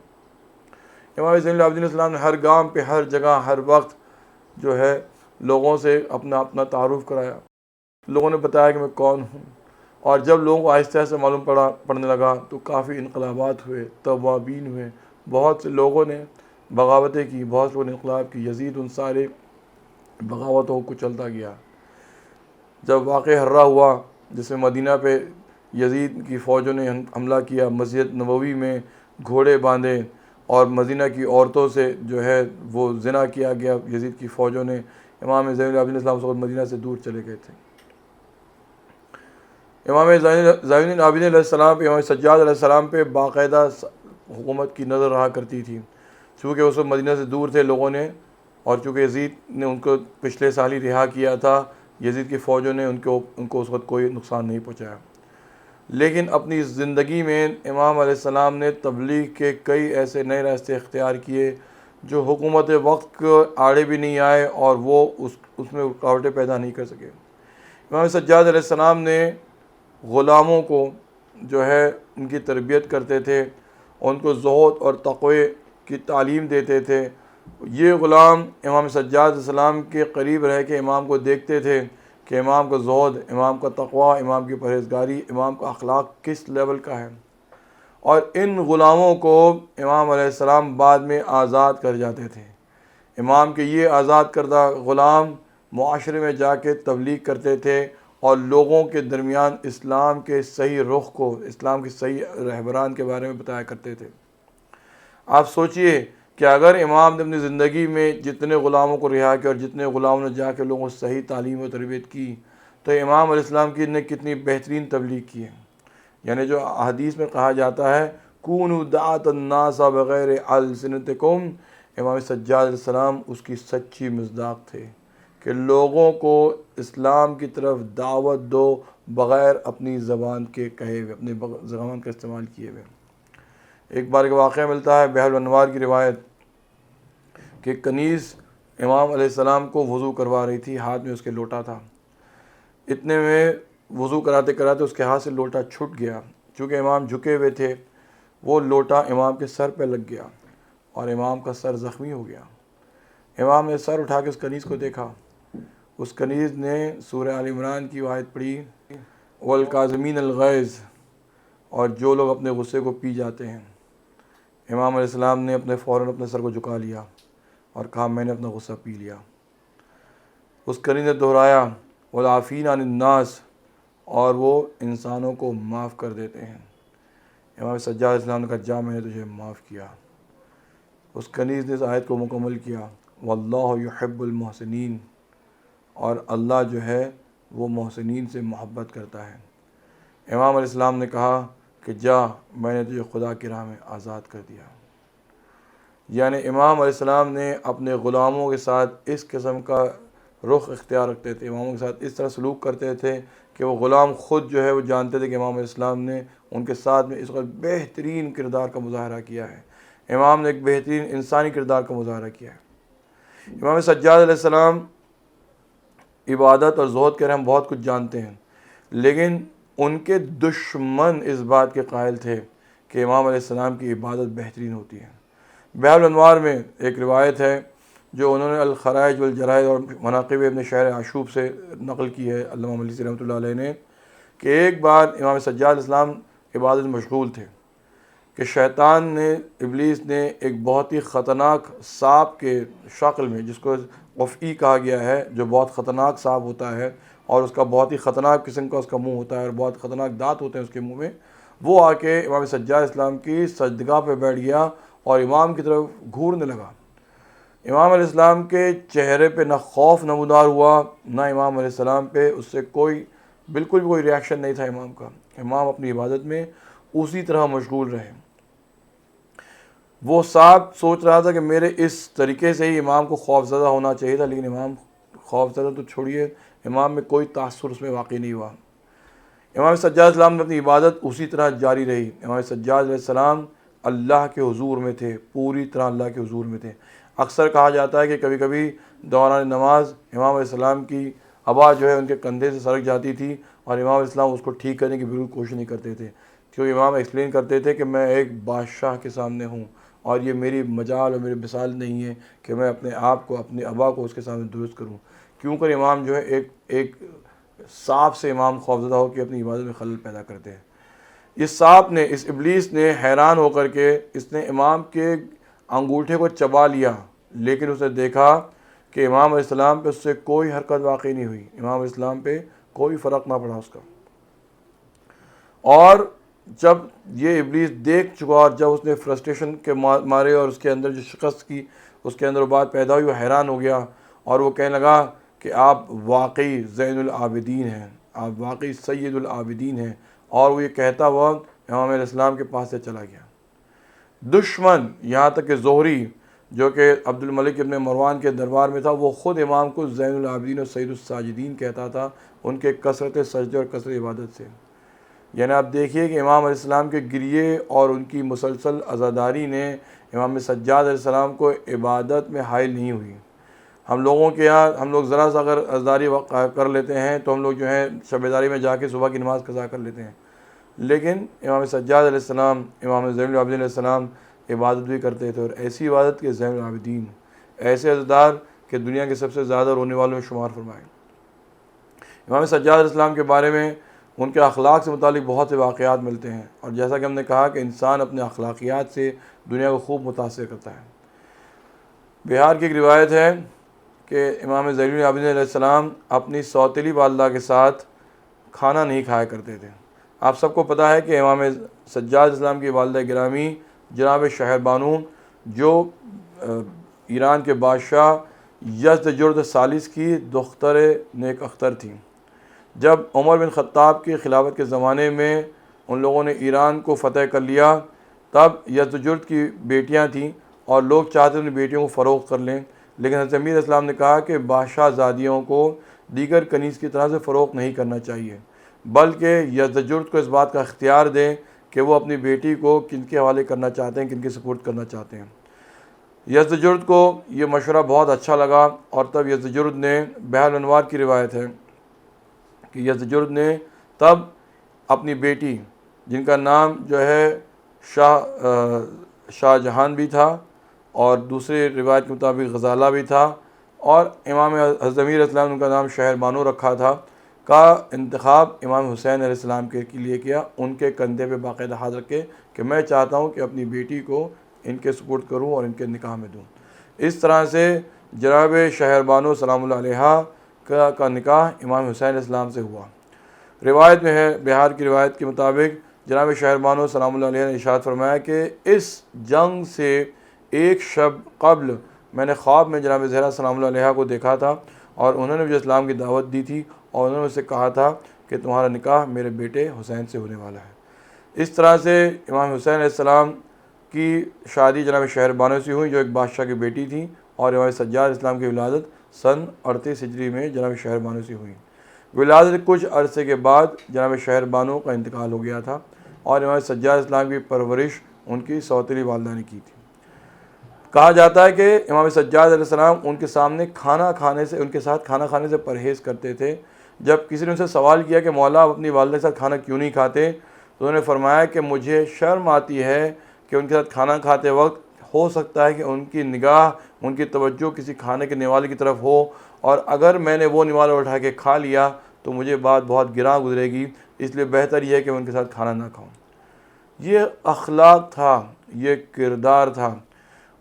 [SPEAKER 2] امام زین العابدین علیہ السلام نے ہر گام پہ، ہر جگہ، ہر وقت جو ہے لوگوں سے اپنا تعارف کرایا. لوگوں نے بتایا کہ میں کون ہوں، اور جب لوگوں کو آہستہ آہستہ معلوم پڑنے لگا تو کافی انقلابات ہوئے، توابین ہوئے، بہت سے لوگوں نے بغاوتیں کی، بہت لوگوں نے انقلاب کی. یزید ان سارے بغاوتوں کو چلتا گیا. جب واقعہ ہررا ہوا جس میں مدینہ پہ یزید کی فوجوں نے حملہ کیا، مسجد نبوی میں گھوڑے باندھے اور مدینہ کی عورتوں سے جو ہے وہ زنا کیا گیا یزید کی فوجوں نے، امام زین العابدین علیہ السلام اس وقت مدینہ سے دور چلے گئے تھے۔ امام زین العابدین علیہ السلام پہ، امام سجاد علیہ السلام پہ باقاعدہ حکومت کی نظر رہا کرتی تھی، چونکہ اس وقت مدینہ سے دور تھے لوگوں نے، اور چونکہ یزید نے ان کو پچھلے سال ہی رہا کیا تھا، یزید کی فوجوں نے ان کو اس وقت کوئی نقصان نہیں پہنچایا۔ لیکن اپنی زندگی میں امام علیہ السلام نے تبلیغ کے کئی ایسے نئے راستے اختیار کیے جو حکومت وقت کو آڑے بھی نہیں آئے اور وہ اس میں رکاوٹیں پیدا نہیں کر سکے۔ امام سجاد علیہ السلام نے غلاموں کو جو ہے ان کی تربیت کرتے تھے، ان کو زہد اور تقوی کی تعلیم دیتے تھے۔ یہ غلام امام سجاد علیہ السلام کے قریب رہ کے امام کو دیکھتے تھے کہ امام کا زہد، امام کا تقوی، امام کی پرہیزگاری، امام کا اخلاق کس لیول کا ہے، اور ان غلاموں کو امام علیہ السلام بعد میں آزاد کر جاتے تھے۔ امام کے یہ آزاد کردہ غلام معاشرے میں جا کے تبلیغ کرتے تھے اور لوگوں کے درمیان اسلام کے صحیح رخ کو، اسلام کے صحیح رہبران کے بارے میں بتایا کرتے تھے۔ آپ سوچئے کہ اگر امام نے اپنی زندگی میں جتنے غلاموں کو رہا کیا اور جتنے غلاموں نے جا کے لوگوں کو صحیح تعلیم و تربیت کی، تو امام علیہ السلام کی نے کتنی بہترین تبلیغ کی ہے۔ یعنی جو حدیث میں کہا جاتا ہے کونوا دعاة الناس بغیر السنتکم، امام سجاد علیہ السلام اس کی سچی مصداق تھے کہ لوگوں کو اسلام کی طرف دعوت دو بغیر اپنی زبان کے کہے ہوئے، اپنی زبان کا استعمال کیے ہوئے۔ ایک بار ایک واقعہ ملتا ہے بحر الانوار کی روایت کہ کنیز امام علیہ السلام کو وضو کروا رہی تھی، ہاتھ میں اس کے لوٹا تھا، اتنے میں وضو کراتے کراتے اس کے ہاتھ سے لوٹا چھوٹ گیا، چونکہ امام جھکے ہوئے تھے، وہ لوٹا امام کے سر پہ لگ گیا اور امام کا سر زخمی ہو گیا۔ امام نے سر اٹھا کے اس کنیز کو دیکھا، اس کنیز نے سورہ آل عمران کی آیت پڑھی والکاظمین الغیظ، اور جو لوگ اپنے غصے کو پی جاتے ہیں۔ امام علیہ السلام نے فوراً اپنے سر کو جھکا لیا اور کہا میں نے اپنا غصہ پی لیا۔ اس کنیز نے دہرایا والعافین عن الناس، اور وہ انسانوں کو معاف کر دیتے ہیں۔ امام سجاد علیہ السلام نے کہا جا میں نے تجھے معاف کیا۔ اس کنیز نے اس آیت کو مکمل کیا واللہ یحب المحسنین، اور اللہ جو ہے وہ محسنین سے محبت کرتا ہے۔ امام علیہ السلام نے کہا کہ جا میں نے تجھے خدا کی راہ میں آزاد کر دیا۔ یعنی امام علیہ السلام نے اپنے غلاموں کے ساتھ اس قسم کا رخ اختیار رکھتے تھے، اماموں کے ساتھ اس طرح سلوک کرتے تھے کہ وہ غلام خود جو ہے وہ جانتے تھے کہ امام علیہ السلام نے ان کے ساتھ میں اس وقت بہترین کردار کا مظاہرہ کیا ہے، امام نے ایک بہترین انسانی کردار کا مظاہرہ کیا ہے۔ امام سجاد علیہ السلام عبادت اور زہد کے بارے میں بہت کچھ جانتے ہیں، لیکن ان کے دشمن اس بات کے قائل تھے کہ امام علیہ السلام کی عبادت بہترین ہوتی ہے۔ بحر الانوار میں ایک روایت ہے جو انہوں نے الخرائج والجرائد اور مناقب ابن شہر عاشوب سے نقل کی ہے علامہ مجلسی رحمۃ اللہ علیہ نے، کہ ایک بار امام سجاد علیہ السلام عبادت میں مشغول تھے کہ شیطان نے، ابلیس نے ایک بہت ہی خطرناک سانپ کے شکل میں، جس کو قفئی کہا گیا ہے، جو بہت خطرناک سانپ ہوتا ہے اور اس کا بہت ہی خطرناک قسم کا اس کا منہ ہوتا ہے اور بہت خطرناک دانت ہوتے ہیں اس کے منہ میں، وہ آ کے امام سجاد اسلام کی سجدگاہ پہ بیٹھ گیا اور امام کی طرف گھورنے لگا۔ امام علیہ السلام کے چہرے پہ نہ خوف نمودار ہوا، نہ امام علیہ السلام پہ اس سے بالکل بھی کوئی ریاکشن نہیں تھا امام کا۔ امام اپنی عبادت میں اسی طرح مشغول رہے۔ وہ سانپ سوچ رہا تھا کہ میرے اس طریقے سے ہی امام کو خوف زدہ ہونا چاہیے تھا، لیکن امام خوف زدہ تو چھوڑیے، امام میں کوئی تاثر اس میں واقع نہیں ہوا۔ امام سجاد علیہ السلام نے اپنی عبادت اسی طرح جاری رہی۔ امام سجاد علیہ السلام اللہ کے حضور میں تھے، پوری طرح اللہ کے حضور میں تھے۔ اکثر کہا جاتا ہے کہ کبھی کبھی دوران نماز امام علیہ السلام کی عبا جو ہے ان کے کندھے سے سرک جاتی تھی اور امام علیہ السلام اس کو ٹھیک کرنے کی بالکل کوشش نہیں کرتے تھے، کیونکہ امام ایکسپلین کرتے تھے کہ میں ایک بادشاہ کے سامنے ہوں اور یہ میری مجال اور میری مثال نہیں ہے کہ میں اپنے آپ کو، اپنے عبا کو اس کے سامنے درست کروں، کیوں کر امام جو ہے ایک سانپ سے امام خوفزدہ ہو کے اپنی عبادت میں خلل پیدا کرتے ہیں۔ اس سانپ نے، اس ابلیس نے حیران ہو کر کے اس نے امام کے انگوٹھے کو چبا لیا، لیکن اس نے دیکھا کہ امام علیہ السلام پہ اس سے کوئی حرکت واقع نہیں ہوئی، امام علیہ السلام پہ کوئی فرق نہ پڑا اس کا۔ اور جب یہ ابلیس دیکھ چکا اور جب اس نے فرسٹریشن کے مارے اور اس کے اندر جو شکست کی اس کے اندر بات پیدا ہوئی، وہ حیران ہو گیا اور وہ کہنے لگا کہ آپ واقعی زین العابدین ہیں، آپ واقعی سید العابدین ہیں، اور وہ یہ کہتا ہوا امام علیہ السلام کے پاس سے چلا گیا۔ دشمن یہاں تک کہ زہری جو کہ عبد الملک ابن مروان کے دربار میں تھا، وہ خود امام کو زین العابدین اور سید الساجدین کہتا تھا، ان کے کثرت سجدے اور کثرت عبادت سے۔ یعنی آپ دیکھیے کہ امام علیہ السلام کے گریے اور ان کی مسلسل عزاداری نے امام سجاد علیہ السلام کو عبادت میں حائل نہیں ہوئی۔ ہم لوگوں کے یہاں ہم لوگ ذرا سا اگر عزاداری کر لیتے ہیں تو ہم لوگ جو ہیں شب بیداری میں جا کے صبح کی نماز قضا کر لیتے ہیں، لیکن امام سجاد علیہ السلام، امام زین العابدین علیہ السلام عبادت بھی کرتے تھے، اور ایسی عبادت کے زین العابدین، ایسے عزادار کہ دنیا کے سب سے زیادہ رونے والوں میں شمار فرمائے۔ امام سجاد علیہ السلام کے بارے میں ان کے اخلاق سے متعلق بہت سے واقعات ملتے ہیں، اور جیسا کہ ہم نے کہا کہ انسان اپنے اخلاقیات سے دنیا کو خوب متاثر کرتا ہے۔ بہار کی ایک روایت ہے کہ امام زین العابدین علیہ السلام اپنی سوتیلی والدہ کے ساتھ کھانا نہیں کھایا کرتے تھے۔ آپ سب کو پتہ ہے کہ امام سجاد علیہ السلام کی والدہ گرامی جناب شہر بانو، جو ایران کے بادشاہ یزدجرد ثالث کی دختر نیک اختر تھیں۔ جب عمر بن خطاب کی خلافت کے زمانے میں ان لوگوں نے ایران کو فتح کر لیا، تب یزدجرد کی بیٹیاں تھیں اور لوگ چاہتے اپنی بیٹیوں کو فروخت کر لیں، لیکن حضرت امیر علیہ السلام نے کہا کہ بادشاہ زادیوں کو دیگر کنیز کی طرح سے فروخت نہیں کرنا چاہیے، بلکہ یزدجرد کو اس بات کا اختیار دیں کہ وہ اپنی بیٹی کو کن کے حوالے کرنا چاہتے ہیں، کن کے سپرد کرنا چاہتے ہیں۔ یزدجرد کو یہ مشورہ بہت اچھا لگا، اور تب یزدجرد نے، بحر الانوار کی روایت ہے کہ یزدجرد نے تب اپنی بیٹی، جن کا نام جو ہے شاہ جہان بھی تھا اور دوسری روایت کے مطابق غزالہ بھی تھا، اور امام حضرت امیر علیہ السلام نے ان کا نام شہر بانو رکھا تھا، کا انتخاب امام حسین علیہ السلام کے لیے کیا، ان کے کندھے پہ باقاعدہ ہاتھ رکھ کے کہ میں چاہتا ہوں کہ اپنی بیٹی کو ان کے سپرد کروں اور ان کے نکاح میں دوں۔ اس طرح سے جناب شہر بانو سلام اللہ علیہ کا نکاح امام حسین علیہ السلام سے ہوا۔ روایت میں ہے، بہار کی روایت کے مطابق جناب شہر بانو سلام اللہ علیہ نے ارشاد فرمایا کہ اس جنگ سے ایک شب قبل میں نے خواب میں جناب زہرا سلام اللہ علیہ کو دیکھا تھا، اور انہوں نے مجھے اسلام کی دعوت دی تھی، اور انہوں نے مجھ سے کہا تھا کہ تمہارا نکاح میرے بیٹے حسین سے ہونے والا ہے۔ اس طرح سے امام حسین علیہ السلام کی شادی جناب شہر بانو سے ہوئی، جو ایک بادشاہ کی بیٹی تھی، اور امام سجاد علیہ السلام کی ولادت سن 38 ہجری میں جناب شہر بانو سے ہوئی۔ ولادت کچھ عرصے کے بعد جناب شہر بانو کا انتقال ہو گیا تھا، اور امام سجاد علیہ السلام کی پرورش ان کی سوتیلی والدہ نے کی تھی۔ کہا جاتا ہے کہ امام سجاد علیہ السلام ان کے سامنے ان کے ساتھ کھانا کھانے سے پرہیز کرتے تھے۔ جب کسی نے ان سے سوال کیا کہ مولا آپ اپنی والدہ کے ساتھ کھانا کیوں نہیں کھاتے، تو انہوں نے فرمایا کہ مجھے شرم آتی ہے کہ ان کے ساتھ کھانا کھاتے وقت ہو سکتا ہے کہ ان کی نگاہ، ان کی توجہ کسی کھانے کے نوالے کی طرف ہو، اور اگر میں نے وہ نوالا اٹھا کے کھا لیا تو مجھے بات بہت گراں گزرے گی، اس لیے بہتر یہ ہے کہ میں ان کے ساتھ کھانا نہ کھاؤں۔ یہ اخلاق تھا، یہ کردار تھا۔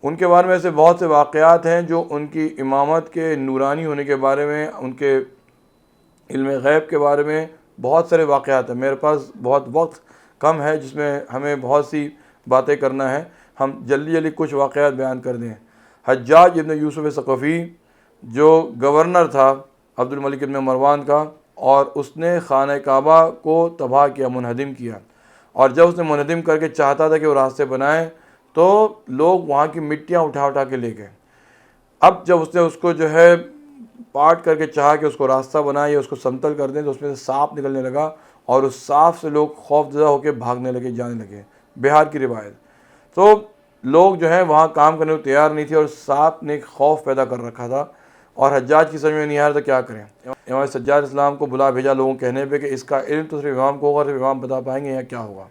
[SPEAKER 2] ان کے بارے میں ایسے بہت سے واقعات ہیں جو ان کی امامت کے نورانی ہونے کے بارے میں، ان کے علم غیب کے بارے میں بہت سارے واقعات ہیں۔ میرے پاس بہت وقت کم ہے جس میں ہمیں بہت سی باتیں کرنا ہے، ہم جلدی جلدی کچھ واقعات بیان کر دیں۔ حجاج ابن یوسف ثقفی جو گورنر تھا عبد الملک ابن مروان کا، اور اس نے خانہ کعبہ کو تباہ کیا، منہدم کیا، اور جب اس نے منہدم کر کے چاہتا تھا کہ وہ راستے بنائے تو لوگ وہاں کی مٹیاں اٹھا کے لے گئے۔ اب جب اس نے اس کو جو ہے پاٹ کر کے چاہا کہ اس کو راستہ بنائے یا اس کو سمتل کر دیں، تو اس میں سے سانپ نکلنے لگا، اور اس سانپ سے لوگ خوف زدہ ہو کے بھاگنے لگے، جانے لگے۔ بہار کی روایت۔ تو لوگ جو ہیں وہاں کام کرنے کو تیار نہیں تھے، اور سانپ نے خوف پیدا کر رکھا تھا، اور حجاج کی سمجھ میں نہیں آ رہا تھا کیا کریں۔ امام سجاد اسلام کو بلا بھیجا لوگوں کہنے پہ کہ اس کا علم تو صرف امام کو ہوگا، صرف امام بتا پائیں گے یا کیا ہوگا۔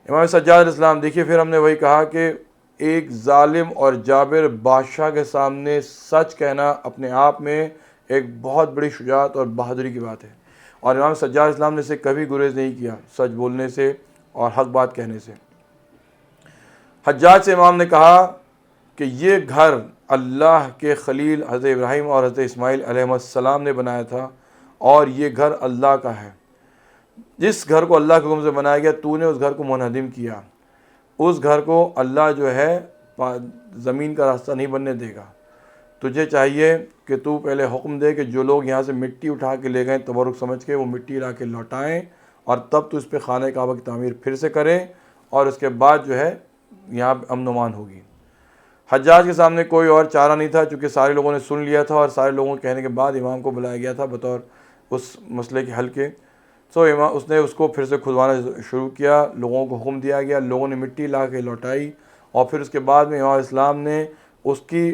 [SPEAKER 2] امام سجاد علیہ السلام، دیکھیے پھر ہم نے وہی کہا کہ ایک ظالم اور جابر بادشاہ کے سامنے سچ کہنا اپنے آپ میں ایک بہت بڑی شجاعت اور بہادری کی بات ہے، اور امام سجاد علیہ السلام نے اسے کبھی گریز نہیں کیا، سچ بولنے سے اور حق بات کہنے سے۔ حجاج سے امام نے کہا کہ یہ گھر اللہ کے خلیل حضرت ابراہیم اور حضرت اسماعیل علیہ السلام نے بنایا تھا، اور یہ گھر اللہ کا ہے۔ جس گھر کو اللہ کے حکم سے بنایا گیا، تو نے اس گھر کو منہدم کیا۔ اس گھر کو اللہ جو ہے زمین کا راستہ نہیں بننے دے گا۔ تجھے چاہیے کہ تو پہلے حکم دے کہ جو لوگ یہاں سے مٹی اٹھا کے لے گئے تبرک سمجھ کے، وہ مٹی لا کے لوٹائیں، اور تب تو اس پہ خانہ کعبہ کی تعمیر پھر سے کریں، اور اس کے بعد جو ہے یہاں امن و امان ہوگی۔ حجاج کے سامنے کوئی اور چارہ نہیں تھا، چونکہ سارے لوگوں نے سن لیا تھا، اور سارے لوگوں کے کہنے کے بعد امام کو بلایا گیا تھا بطور اس مسئلے کے حل کے۔ امام اس نے اس کو پھر سے کھدوانا شروع کیا، لوگوں کو حکم دیا گیا، لوگوں نے مٹی لا کے لوٹائی، اور پھر اس کے بعد میں امام اسلام نے اس کی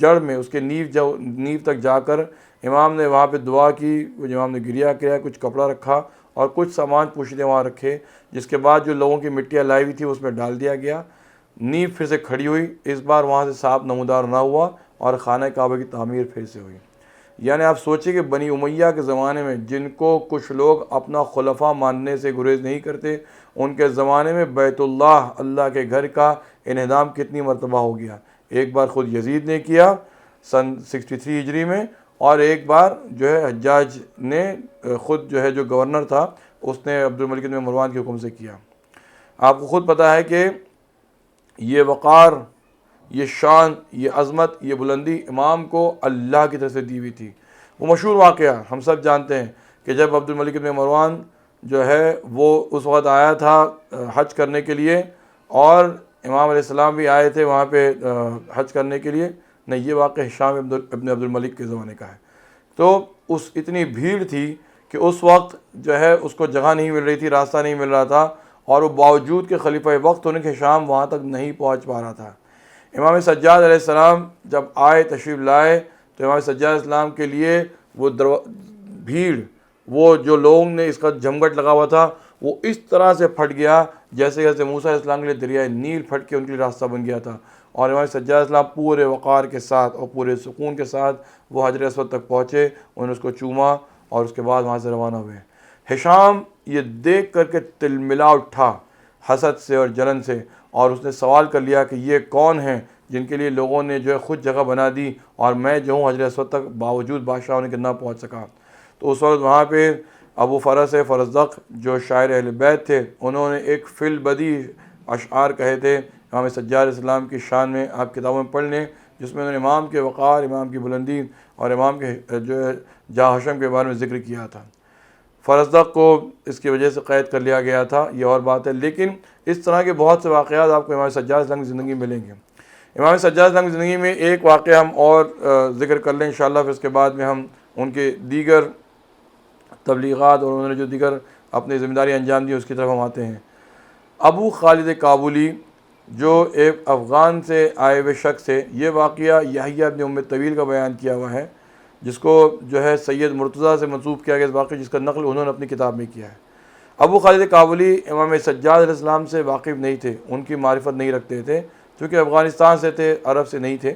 [SPEAKER 2] جڑ میں، اس کے نیو تک جا کر امام نے وہاں پہ دعا کی، امام نے گریہ کیا، کچھ کپڑا رکھا اور کچھ سامان پوشیدے وہاں رکھے، جس کے بعد جو لوگوں کی مٹیاں لائی ہوئی تھی اس میں ڈال دیا گیا، نیو پھر سے کھڑی ہوئی، اس بار وہاں سے سانپ نمودار نہ ہوا، اور خانہ کعبہ کی تعمیر پھر سے ہوئی۔ یعنی آپ سوچیں کہ بنی امیہ کے زمانے میں جن کو کچھ لوگ اپنا خلفاء ماننے سے گریز نہیں کرتے، ان کے زمانے میں بیت اللہ، اللہ کے گھر کا انہدام کتنی مرتبہ ہو گیا۔ ایک بار خود یزید نے کیا سن 63 ہجری میں، اور ایک بار جو ہے حجاج نے خود جو ہے جو گورنر تھا اس نے عبد الملک بن مروان کے حکم سے کیا۔ آپ کو خود پتہ ہے کہ یہ وقار، یہ شان، یہ عظمت، یہ بلندی امام کو اللہ کی طرف سے دی ہوئی تھی۔ وہ مشہور واقعہ ہم سب جانتے ہیں کہ جب عبد الملک بن مروان جو ہے وہ اس وقت آیا تھا حج کرنے کے لیے، اور امام علیہ السلام بھی آئے تھے وہاں پہ حج کرنے کے لیے، نہیں یہ واقعہ ہشام ابن عبد الملک کے زمانے کا ہے۔ تو اس اتنی بھیڑ تھی کہ اس وقت جو ہے اس کو جگہ نہیں مل رہی تھی، راستہ نہیں مل رہا تھا، اور وہ باوجود کہ خلیفہ وقت ہونے کے ہشام وہاں تک نہیں پہنچ پا رہا تھا۔ امام سجاد علیہ السلام جب آئے، تشریف لائے، تو امام سجاد علیہ السلام کے لیے وہ بھیڑ، وہ جو لوگوں نے اس کا جمگٹ لگا ہوا تھا، وہ اس طرح سے پھٹ گیا جیسے موسیٰ علیہ السلام کے لیے دریائے نیل پھٹ کے ان کے لیے راستہ بن گیا تھا، اور امام سجاد علیہ السلام پورے وقار کے ساتھ اور پورے سکون کے ساتھ وہ حجر اسود تک پہنچے، انہوں نے اس کو چوما، اور اس کے بعد وہاں سے روانہ ہوئے۔ ہشام یہ دیکھ کر کے تلملا اٹھا حسد سے اور جلن سے، اور اس نے سوال کر لیا کہ یہ کون ہیں جن کے لیے لوگوں نے جو ہے خود جگہ بنا دی، اور میں جو ہوں حجر اسود تک باوجود بادشاہ ہونے کے نہ پہنچ سکا۔ تو اس وقت وہاں پہ ابو فرس فرزدق جو شاعر اہل بیت تھے، انہوں نے ایک فی البدی اشعار کہے تھے امام سجاد علیہ السلام کی شان میں، آپ کتابوں میں پڑھ لیں، جس میں انہوں نے امام کے وقار، امام کی بلندی اور امام کے جو ہے جاہ حشم کے بارے میں ذکر کیا تھا۔ فرزدق کو اس کی وجہ سے قید کر لیا گیا تھا، یہ اور بات ہے، لیکن اس طرح کے بہت سے واقعات آپ کو امام سجاد علیہ السلام کی زندگی میں ملیں گے۔ امام سجاد علیہ السلام کی زندگی میں ایک واقعہ ہم اور ذکر کر لیں انشاءاللہ، پھر اس کے بعد میں ہم ان کے دیگر تبلیغات اور انہوں نے جو دیگر اپنی ذمہ داری انجام دی اس کی طرف ہم آتے ہیں۔ ابو خالد کابلی جو ایک افغان سے آئے ہوئے شخص تھے، یہ واقعہ یحییٰ ابن ام طویل کا بیان کیا ہوا ہے، جس کو جو ہے سید مرتضیٰ سے منسوب کیا گیا اس واقعہ، جس کا نقل انہوں نے اپنی کتاب میں کیا ہے۔ ابو خالد کابلی امام سجاد علیہ السلام سے واقف نہیں تھے، ان کی معرفت نہیں رکھتے تھے، چونکہ افغانستان سے تھے، عرب سے نہیں تھے۔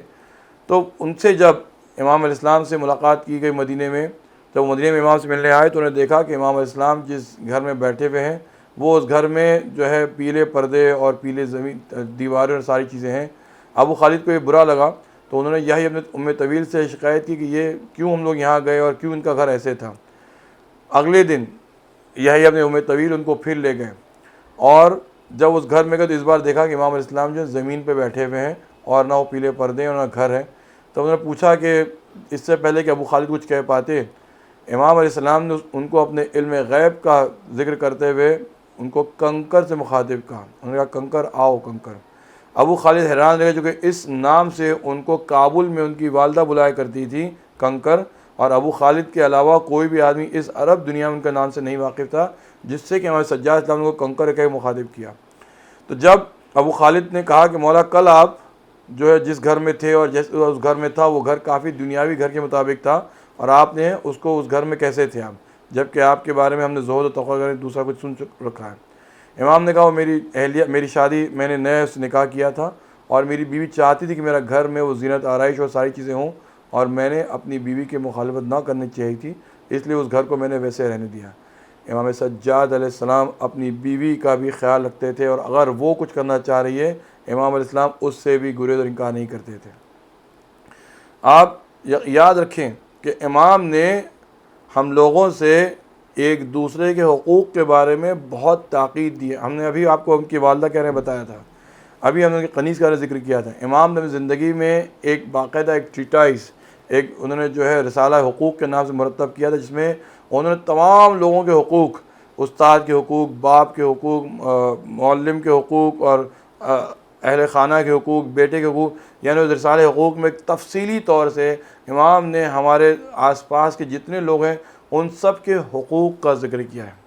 [SPEAKER 2] تو ان سے جب امام علیہ السلام سے ملاقات کی گئی مدینے میں، جب وہ مدینے میں امام سے ملنے آئے تو انہوں نے دیکھا کہ امام علیہ السلام جس گھر میں بیٹھے ہوئے ہیں وہ اس گھر میں جو ہے پیلے پردے اور پیلے زمین دیواریں اور ساری چیزیں ہیں۔ ابو خالد کو یہ برا لگا، تو انہوں نے یحییٰ ابن ام طویل سے شکایت کی کہ یہ کیوں ہم لوگ یہاں گئے اور کیوں ان کا گھر ایسے تھا۔ اگلے دن یحییٰ ابن ام طویل ان کو پھر لے گئے، اور جب اس گھر میں گئے تو اس بار دیکھا کہ امام علیہ السلام جو زمین پہ بیٹھے ہوئے ہیں، اور نہ وہ پیلے پردے ہیں اور نہ گھر ہے۔ تو انہوں نے پوچھا کہ اس سے پہلے کہ ابو خالد کچھ کہہ پاتے، امام علیہ السلام نے ان کو اپنے علم غیب کا ذکر کرتے ہوئے ان کو کنکر سے مخاطب کہا۔ انہوں نے کہا کنکر آؤ کنکر۔ ابو خالد حیران رہے، چونکہ اس نام سے ان کو کابل میں ان کی والدہ بلایا کرتی تھی کنکر، اور ابو خالد کے علاوہ کوئی بھی آدمی اس عرب دنیا میں ان کے نام سے نہیں واقف تھا، جس سے کہ امام سجاد علیہ السلام نے کو کنکر کہہ مخاطب کیا۔ تو جب ابو خالد نے کہا کہ مولا کل آپ جو ہے جس گھر میں تھے اور جس اس گھر میں تھا وہ گھر کافی دنیاوی گھر کے مطابق تھا، اور آپ نے اس کو اس گھر میں کیسے تھے آپ، جبکہ آپ کے بارے میں ہم نے زہد و تقویٰ کا دوسرا کچھ سن رکھا ہے۔ امام نے کہا وہ میری شادی میں نے نئے سے نکاح کیا تھا، اور میری بیوی چاہتی تھی کہ میرا گھر میں وہ زینت آرائش اور ساری چیزیں ہوں، اور میں نے اپنی بیوی کی مخالفت نہ کرنی چاہیے تھی، اس لیے اس گھر کو میں نے ویسے رہنے دیا۔ امام سجاد علیہ السلام اپنی بیوی کا بھی خیال رکھتے تھے، اور اگر وہ کچھ کرنا چاہ رہی ہے امام علیہ السلام اس سے بھی گریز اور انکار نہیں کرتے تھے۔ آپ یاد رکھیں کہ امام نے ہم لوگوں سے ایک دوسرے کے حقوق کے بارے میں بہت تاکید دی ہے۔ ہم نے ابھی آپ کو ان کی والدہ کہنے بتایا تھا، ابھی ہم نے قنیز کا ذکر کیا تھا، امام نے زندگی میں ایک باقاعدہ ایک ٹریٹائز، ایک انہوں نے جو ہے رسالہ حقوق کے نام سے مرتب کیا تھا، جس میں انہوں نے تمام لوگوں کے حقوق، استاد کے حقوق، باپ کے حقوق، معلم کے حقوق، اور اہل خانہ کے حقوق، بیٹے کے حقوق، یعنی اس رسالہ حقوق میں تفصیلی طور سے امام نے ہمارے آس پاس کے جتنے لوگ ہیں ان سب کے حقوق کا ذکر کیا ہے۔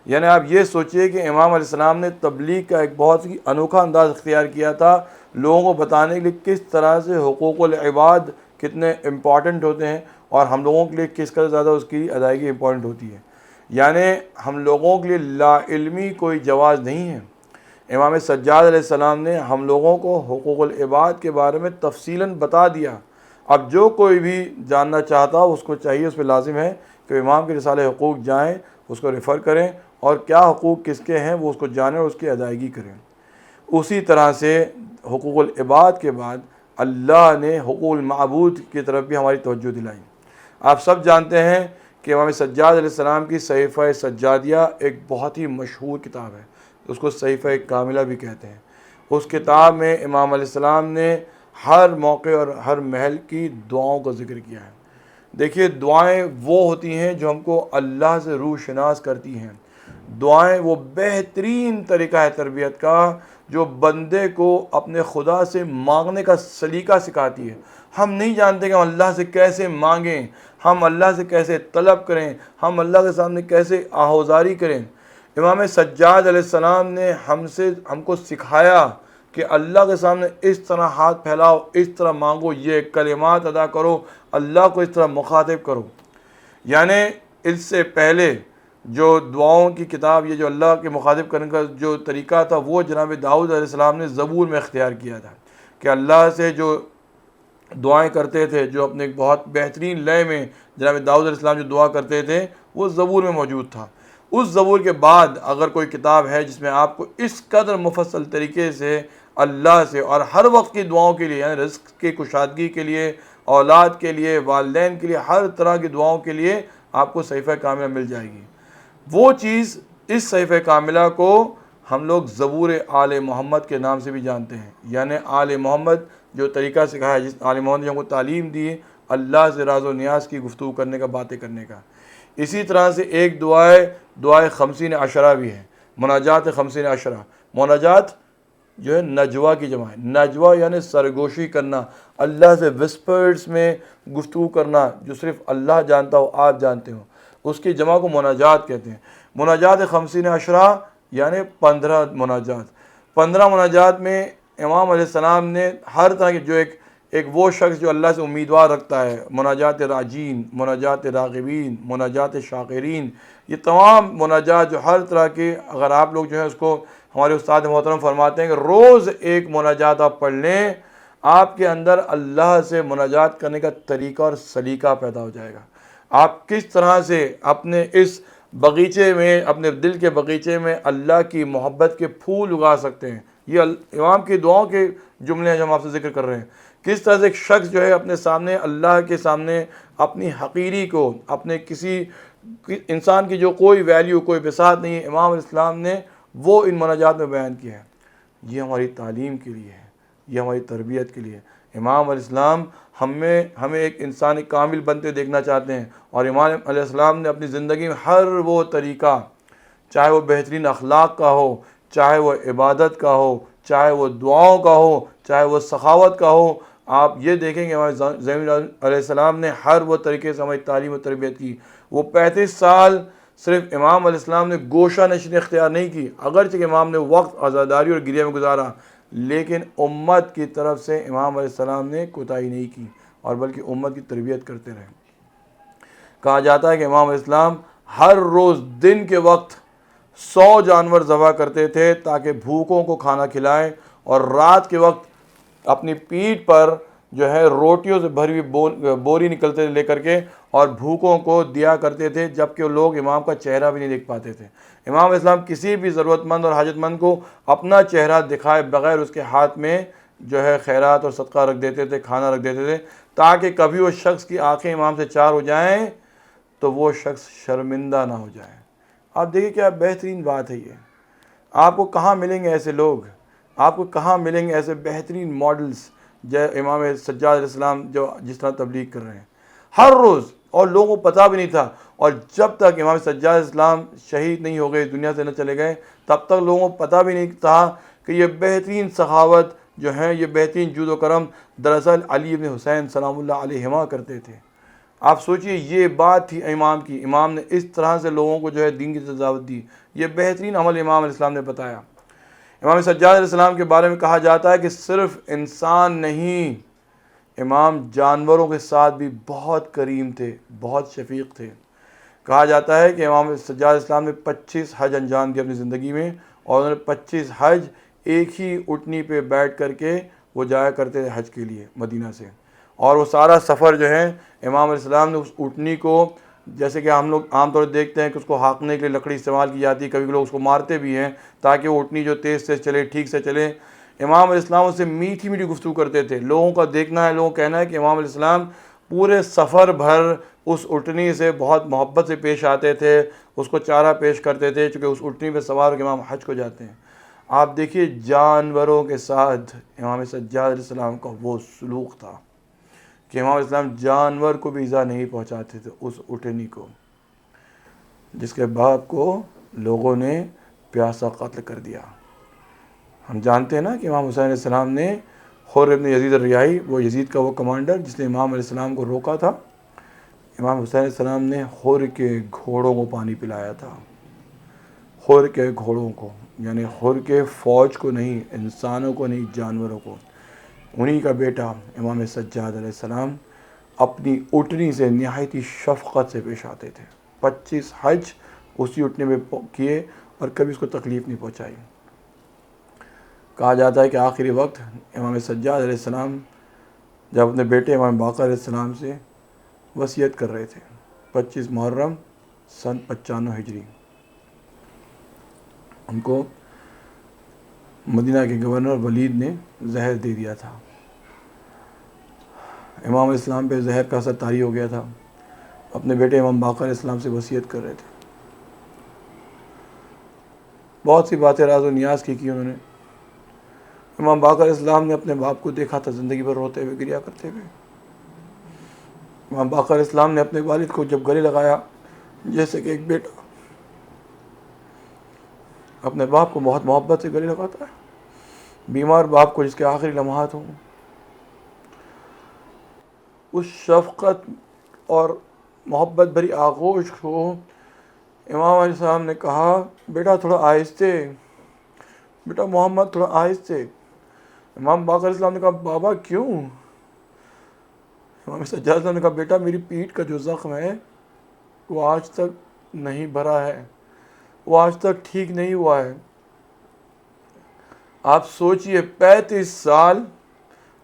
[SPEAKER 2] یعنی آپ یہ سوچئے کہ امام علیہ السلام نے تبلیغ کا ایک بہت ہی انوکھا انداز اختیار کیا تھا، لوگوں کو بتانے کے لیے کس طرح سے حقوق العباد کتنے امپورٹنٹ ہوتے ہیں اور ہم لوگوں کے لیے کس قدر زیادہ اس کی ادائیگی امپورٹنٹ ہوتی ہے۔ یعنی ہم لوگوں کے لیے لا علمی کوئی جواز نہیں ہے۔ امام سجاد علیہ السلام نے ہم لوگوں کو حقوق العباد کے بارے میں تفصیلاً بتا دیا۔ اب جو کوئی بھی جاننا چاہتا اس کو چاہیے، اس پہ لازم ہے کہ امام کے رسالہ حقوق جائیں، اس کو ریفر کریں، اور کیا حقوق کس کے ہیں وہ اس کو جانیں اور اس کی ادائیگی کریں۔ اسی طرح سے حقوق العباد کے بعد اللہ نے حقوق المعبود کی طرف بھی ہماری توجہ دلائی۔ آپ سب جانتے ہیں کہ امام سجاد علیہ السلام کی صحیفہ سجادیہ ایک بہت ہی مشہور کتاب ہے، اس کو صحیفہ کاملہ بھی کہتے ہیں۔ اس کتاب میں امام علیہ السلام نے ہر موقع اور ہر محل کی دعاؤں کا ذکر کیا ہے۔ دیکھیے، دعائیں وہ ہوتی ہیں جو ہم کو اللہ سے روح شناس کرتی ہیں۔ دعائیں وہ بہترین طریقہ ہے تربیت کا جو بندے کو اپنے خدا سے مانگنے کا سلیقہ سکھاتی ہے۔ ہم نہیں جانتے کہ ہم اللہ سے کیسے مانگیں، ہم اللہ سے کیسے طلب کریں، ہم اللہ کے سامنے کیسے آہوزاری کریں۔ امام سجاد علیہ السلام نے ہم کو سکھایا کہ اللہ کے سامنے اس طرح ہاتھ پھیلاؤ، اس طرح مانگو، یہ کلمات ادا کرو، اللہ کو اس طرح مخاطب کرو۔ یعنی اس سے پہلے جو دعاؤں کی کتاب، یہ جو اللہ کے مخاطب کرنے کا جو طریقہ تھا، وہ جناب داؤد علیہ السلام نے زبور میں اختیار کیا تھا کہ اللہ سے جو دعائیں کرتے تھے، جو اپنے ایک بہت بہترین لے میں جناب داؤد علیہ السلام جو دعا کرتے تھے وہ زبور میں موجود تھا۔ اس زبور کے بعد اگر کوئی کتاب ہے جس میں آپ کو اس قدر مفصل طریقے سے اللہ سے اور ہر وقت کی دعاؤں کے لیے، یعنی رزق کی کشادگی کے لیے، اولاد کے لیے، والدین کے لیے، ہر طرح کی دعاؤں کے لیے آپ کو صحیفہ کاملہ مل جائے گی، وہ چیز اس صحیفہ کاملہ کو ہم لوگ زبور آل محمد کے نام سے بھی جانتے ہیں۔ یعنی آل محمد جو طریقہ سکھایا، جس آل محمد نے ہم کو تعلیم دی اللہ سے راز و نیاز کی گفتگو کرنے کا، باتیں کرنے کا۔ اسی طرح سے ایک دعائے خمسین عشرہ بھی ہے، مناجات خمسین عشرہ۔ مناجات جو ہے نجوہ کی جمع ہے، نجوہ یعنی سرگوشی کرنا، اللہ سے وسپرز میں گفتگو کرنا جو صرف اللہ جانتا ہو، آپ جانتے ہو، اس کی جمع کو مناجات کہتے ہیں۔ مناجات خمسین عشرہ یعنی 15 مناجات۔ 15 مناجات میں امام علیہ السلام نے ہر طرح کی جو ایک وہ شخص جو اللہ سے امیدوار رکھتا ہے، مناجات راجین، مناجات راغبین، مناجات شاکرین، یہ تمام مناجات جو ہر طرح کے، اگر آپ لوگ جو ہے اس کو، ہمارے استاد محترم فرماتے ہیں کہ روز ایک مناجات آپ پڑھ لیں، آپ کے اندر اللہ سے مناجات کرنے کا طریقہ اور سلیقہ پیدا ہو جائے گا۔ آپ کس طرح سے اپنے اس باغیچے میں، اپنے دل کے باغیچے میں اللہ کی محبت کے پھول اگا سکتے ہیں۔ یہ امام کی دعاؤں کے جملے ہیں جو ہم آپ سے ذکر کر رہے ہیں۔ کس طرح سے ایک شخص جو ہے اپنے سامنے، اللہ کے سامنے اپنی حقیری کو، اپنے کسی انسان کی جو کوئی ویلیو، کوئی بساط نہیں ہے، امام علیہ السلام نے وہ ان مناجات میں بیان کیا ہے۔ یہ ہماری تعلیم کے لیے ہے، یہ ہماری تربیت کے لیے۔ امام علیہ السلام ہمیں ایک انسان کامل بنتے دیکھنا چاہتے ہیں، اور امام علیہ السلام نے اپنی زندگی میں ہر وہ طریقہ، چاہے وہ بہترین اخلاق کا ہو، چاہے وہ عبادت کا ہو، چاہے وہ دعاؤں کا ہو، چاہے وہ سخاوت کا ہو، آپ یہ دیکھیں کہ ہمارے زین علیہ السلام نے ہر وہ طریقے سے ہماری تعلیم و تربیت کی۔ وہ 35 سال صرف امام علیہ السلام نے گوشہ نشینی اختیار نہیں کی، اگرچہ کہ امام نے وقت عزاداری اور گریہ میں گزارا، لیکن امت کی طرف سے امام علیہ السلام نے کوتاہی نہیں کی، اور بلکہ امت کی تربیت کرتے رہے۔ کہا جاتا ہے کہ امام علیہ السلام ہر روز دن کے وقت 100 جانور ذبح کرتے تھے تاکہ بھوکوں کو کھانا کھلائیں، اور رات کے وقت اپنی پیٹھ پر جو ہے روٹیوں سے بھری ہوئی بوری نکلتے لے کر کے اور بھوکوں کو دیا کرتے تھے، جبکہ وہ لوگ امام کا چہرہ بھی نہیں دیکھ پاتے تھے۔ امام علیہ السلام کسی بھی ضرورت مند اور حاجت مند کو اپنا چہرہ دکھائے بغیر اس کے ہاتھ میں جو ہے خیرات اور صدقہ رکھ دیتے تھے، کھانا رکھ دیتے تھے، تاکہ کبھی وہ شخص کی آنکھیں امام سے چار ہو جائیں تو وہ شخص شرمندہ نہ ہو جائے۔ آپ دیکھیے کیا بہترین بات ہے یہ۔ آپ کو کہاں ملیں گے ایسے لوگ؟ آپ کو کہاں ملیں گے ایسے بہترین ماڈلز جو امام سجاد علیہ السلام جو جس طرح تبلیغ کر رہے ہیں ہر روز، اور لوگوں کو پتہ بھی نہیں تھا. اور جب تک امام سجاد علیہ السلام شہید نہیں ہو گئے، دنیا سے نہ چلے گئے، تب تک لوگوں کو پتہ بھی نہیں تھا کہ یہ بہترین سخاوت جو ہیں، یہ بہترین جود و کرم دراصل علی بن حسین سلام اللہ علیہما کرتے تھے. آپ سوچئے یہ بات تھی امام کی، امام نے اس طرح سے لوگوں کو جو ہے دین کی دعوت دی. یہ بہترین عمل امام علیہ السلام نے بتایا. امام سجاد علیہ السلام کے بارے میں کہا جاتا ہے کہ صرف انسان نہیں، امام جانوروں کے ساتھ بھی بہت کریم تھے، بہت شفیق تھے. کہا جاتا ہے کہ امام سجاد علیہ السلام نے 25 حج انجام دیے اپنی زندگی میں، اور انہوں نے 25 حج ایک ہی اٹھنی پہ بیٹھ کر کے وہ جایا کرتے تھے حج کے لیے مدینہ سے. اور وہ سارا سفر جو ہے امام علیہ السلام نے اس اٹھنی کو، جیسے کہ ہم لوگ عام طور پر دیکھتے ہیں کہ اس کو ہانکنے کے لیے لکڑی استعمال کی جاتی ہے، کبھی لوگ اس کو مارتے بھی ہیں تاکہ وہ اٹھنی جو تیز چلے، ٹھیک سے چلے. امام علیہ السلام سے میٹھی میٹھی گفتگو کرتے تھے. لوگوں کا دیکھنا ہے، لوگوں کا کہنا ہے کہ امام علیہ السلام پورے سفر بھر اس اٹھنی سے بہت محبت سے پیش آتے تھے، اس کو چارہ پیش کرتے تھے، چونکہ اس اٹھنی پہ سوار ہو کے امام حج کو جاتے ہیں. آپ دیکھیے جانوروں کے ساتھ امام سجاد علیہ السلام کا وہ سلوک تھا کہ امام علیہ السلام جانور کو بھی ایذا نہیں پہنچاتے تھے اس اٹھنی کو، جس کے باپ کو لوگوں نے پیاسا قتل کر دیا. ہم جانتے ہیں نا کہ امام حسین علیہ السلام نے حر ابن یزید الریاحی، وہ یزید کا وہ کمانڈر جس نے امام علیہ السلام کو روکا تھا، امام حسین علیہ السلام نے حر کے گھوڑوں کو پانی پلایا تھا. حر کے گھوڑوں کو، یعنی حر کے فوج کو نہیں، انسانوں کو نہیں، جانوروں کو. انہی کا بیٹا امام سجاد علیہ السلام اپنی اٹھنی سے نہایت ہی شفقت سے پیش آتے تھے. 25 حج اسی اٹھنی میں کیے اور کبھی اس کو تکلیف نہیں پہنچائی. کہا جاتا ہے کہ آخری وقت امام سجاد علیہ السلام جب اپنے بیٹے امام باقر علیہ السلام سے وصیت کر رہے تھے، 25 محرم سن 95 ہجری، ان کو مدینہ کے گورنر ولید نے زہر دے دیا تھا. امام علیہ السلام پہ زہر کا اثر طاری ہو گیا تھا. اپنے بیٹے امام باقر علیہ السلام سے وصیت کر رہے تھے. بہت سی باتیں راز و نیاز کی انہوں نے. امام باقر علیہ السلام نے اپنے باپ کو دیکھا تھا زندگی بھر روتے ہوئے، گریا کرتے ہوئے. امام باقر علیہ السلام نے اپنے والد کو جب گلے لگایا، جیسے کہ ایک بیٹا اپنے باپ کو بہت محبت سے گلے لگاتا ہے، بیمار باپ کو جس کے آخری لمحات ہوں، اس شفقت اور محبت بھری آغوش کو امام علیہ السلام نے کہا، بیٹا تھوڑا آہستہ، بیٹا محمد تھوڑا آہستہ. امام باقر علیہ السلام نے کہا، بابا کیوں؟ امام سجاد علیہ السلام نے کہا، بیٹا میری پیٹھ کا جو زخم ہے وہ آج تک نہیں بھرا ہے، وہ آج تک ٹھیک نہیں ہوا ہے. آپ سوچئے 35 سال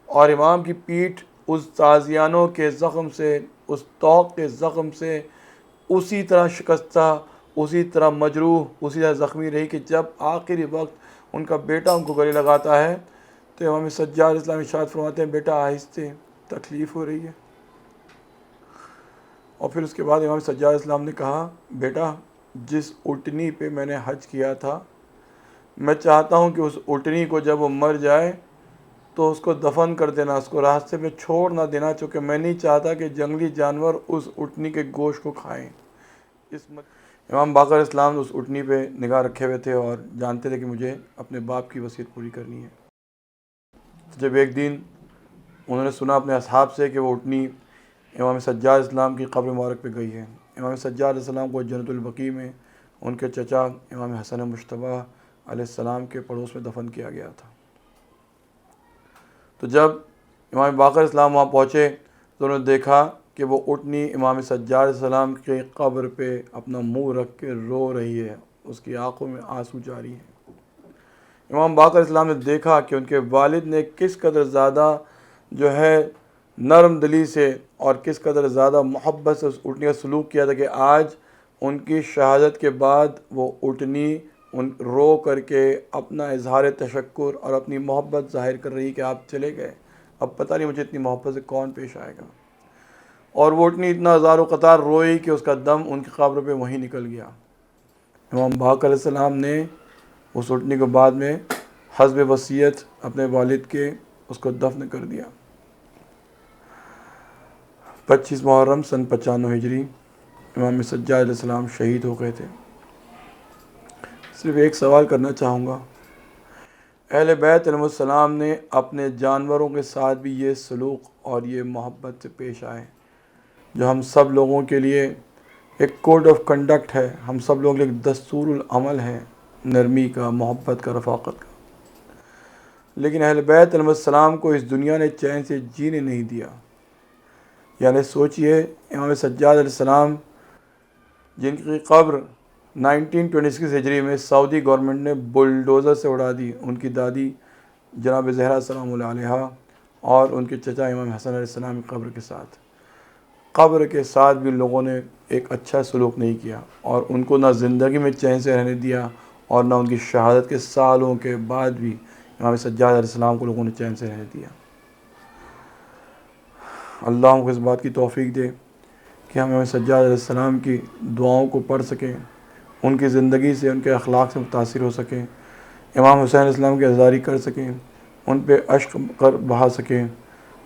[SPEAKER 2] اور امام کی پیٹھ اس تازیانوں کے زخم سے، اس توق کے زخم سے اسی طرح شکستہ، اسی طرح مجروح، اسی طرح زخمی رہی کہ جب آخری وقت ان کا بیٹا ان کو گلے لگاتا ہے تو امام سجاد علیہ السلام ارشاد فرماتے ہیں، بیٹا آہستہ، تکلیف ہو رہی ہے. اور پھر اس کے بعد امام سجاد علیہ السلام نے کہا، بیٹا جس اٹھنی پہ میں نے حج کیا تھا، میں چاہتا ہوں کہ اس اٹھنی کو جب وہ مر جائے تو اس کو دفن کر دینا، اس کو راستے میں چھوڑ نہ دینا، چونکہ میں نہیں چاہتا کہ جنگلی جانور اس اٹھنی کے گوشت کو کھائیں. امام باقر علیہ السلام اس اٹھنی پہ نگاہ رکھے ہوئے تھے اور جانتے تھے کہ مجھے اپنے باپ کی وصیت پوری کرنی ہے. جب ایک دن انہوں نے سنا اپنے اصحاب سے کہ وہ اٹھنی امام سجاد علیہ السلام کی قبر مبارک پہ گئی ہے. امام سجاد علیہ السلام کو جنت البقیع میں ان کے چچا امام حسن مجتبیٰ علیہ السلام کے پڑوس میں دفن کیا گیا تھا. تو جب امام باقر علیہ السلام وہاں پہنچے تو انہوں نے دیکھا کہ وہ اٹھنی امام سجاد علیہ السلام کے قبر پہ اپنا منہ رکھ کے رو رہی ہے، اس کی آنکھوں میں آنسو جاری ہیں. امام باقر علیہ السلام نے دیکھا کہ ان کے والد نے کس قدر زیادہ جو ہے نرم دلی سے اور کس قدر زیادہ محبت سے اس اٹھنی کا سلوک کیا تھا کہ آج ان کی شہادت کے بعد وہ اٹھنی رو کر کے اپنا اظہار تشکر اور اپنی محبت ظاہر کر رہی کہ آپ چلے گئے، اب پتہ نہیں مجھے اتنی محبت سے کون پیش آئے گا. اور وہ اٹھنی اتنا ہزار و قطار روئی کہ اس کا دم ان کی قبر پہ وہیں نکل گیا. امام باقر علیہ السلام نے اس اٹھنی کو بعد میں حسب وصیت اپنے والد کے اس کو دفن کر دیا۔ 25 محرم سن 95 ہجری امام سجاد علیہ السلام شہید ہو گئے تھے۔ صرف ایک سوال کرنا چاہوں گا، اہل بیت علیہ السلام نے اپنے جانوروں کے ساتھ بھی یہ سلوک اور یہ محبت سے پیش آئے جو ہم سب لوگوں کے لیے ایک کوڈ آف کنڈکٹ ہے، ہم سب لوگوں کے لیے ایک دستور العمل ہے، نرمی کا، محبت کا، رفاقت کا۔ لیکن اہل بیت علیہ السلام کو اس دنیا نے چین سے جینے نہیں دیا۔ یعنی سوچئے امام سجاد علیہ السلام جن کی قبر 1926 ہجری میں سعودی گورنمنٹ نے بلڈوزر سے اڑا دی، ان کی دادی جناب زہرا سلام اللہ علیہا اور ان کے چچا امام حسن علیہ السلام کی قبر کے ساتھ بھی لوگوں نے ایک اچھا سلوک نہیں کیا، اور ان کو نہ زندگی میں چین سے رہنے دیا اور نہ ان کی شہادت کے سالوں کے بعد بھی امام سجاد علیہ السلام کو لوگوں نے چین سے رہنے دیا۔ اللہ ہم کو اس بات کی توفیق دے کہ ہم امام سجاد علیہ السلام کی دعاؤں کو پڑھ سکیں، ان کی زندگی سے، ان کے اخلاق سے متاثر ہو سکیں، امام حسین علیہ السلام کی عزاداری کر سکیں، ان پہ اشک بہا سکیں،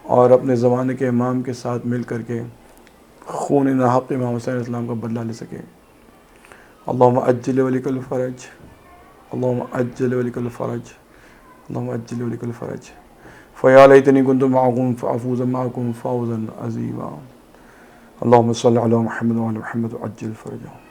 [SPEAKER 2] اور اپنے زمانے کے امام کے ساتھ مل کر کے خون ناحق امام حسین علیہ السلام کا بدلہ لے سکیں۔ اللہم عجل ولیک الفرج، اللہم عجل ولیک الفرج، اللہم عجل ولیک الفرج، فیا لیتنی کنت معکم فافوز معکم فوزا عظیما۔ اللہم صلی علی محمد وعلی محمد وعجل فرجہ۔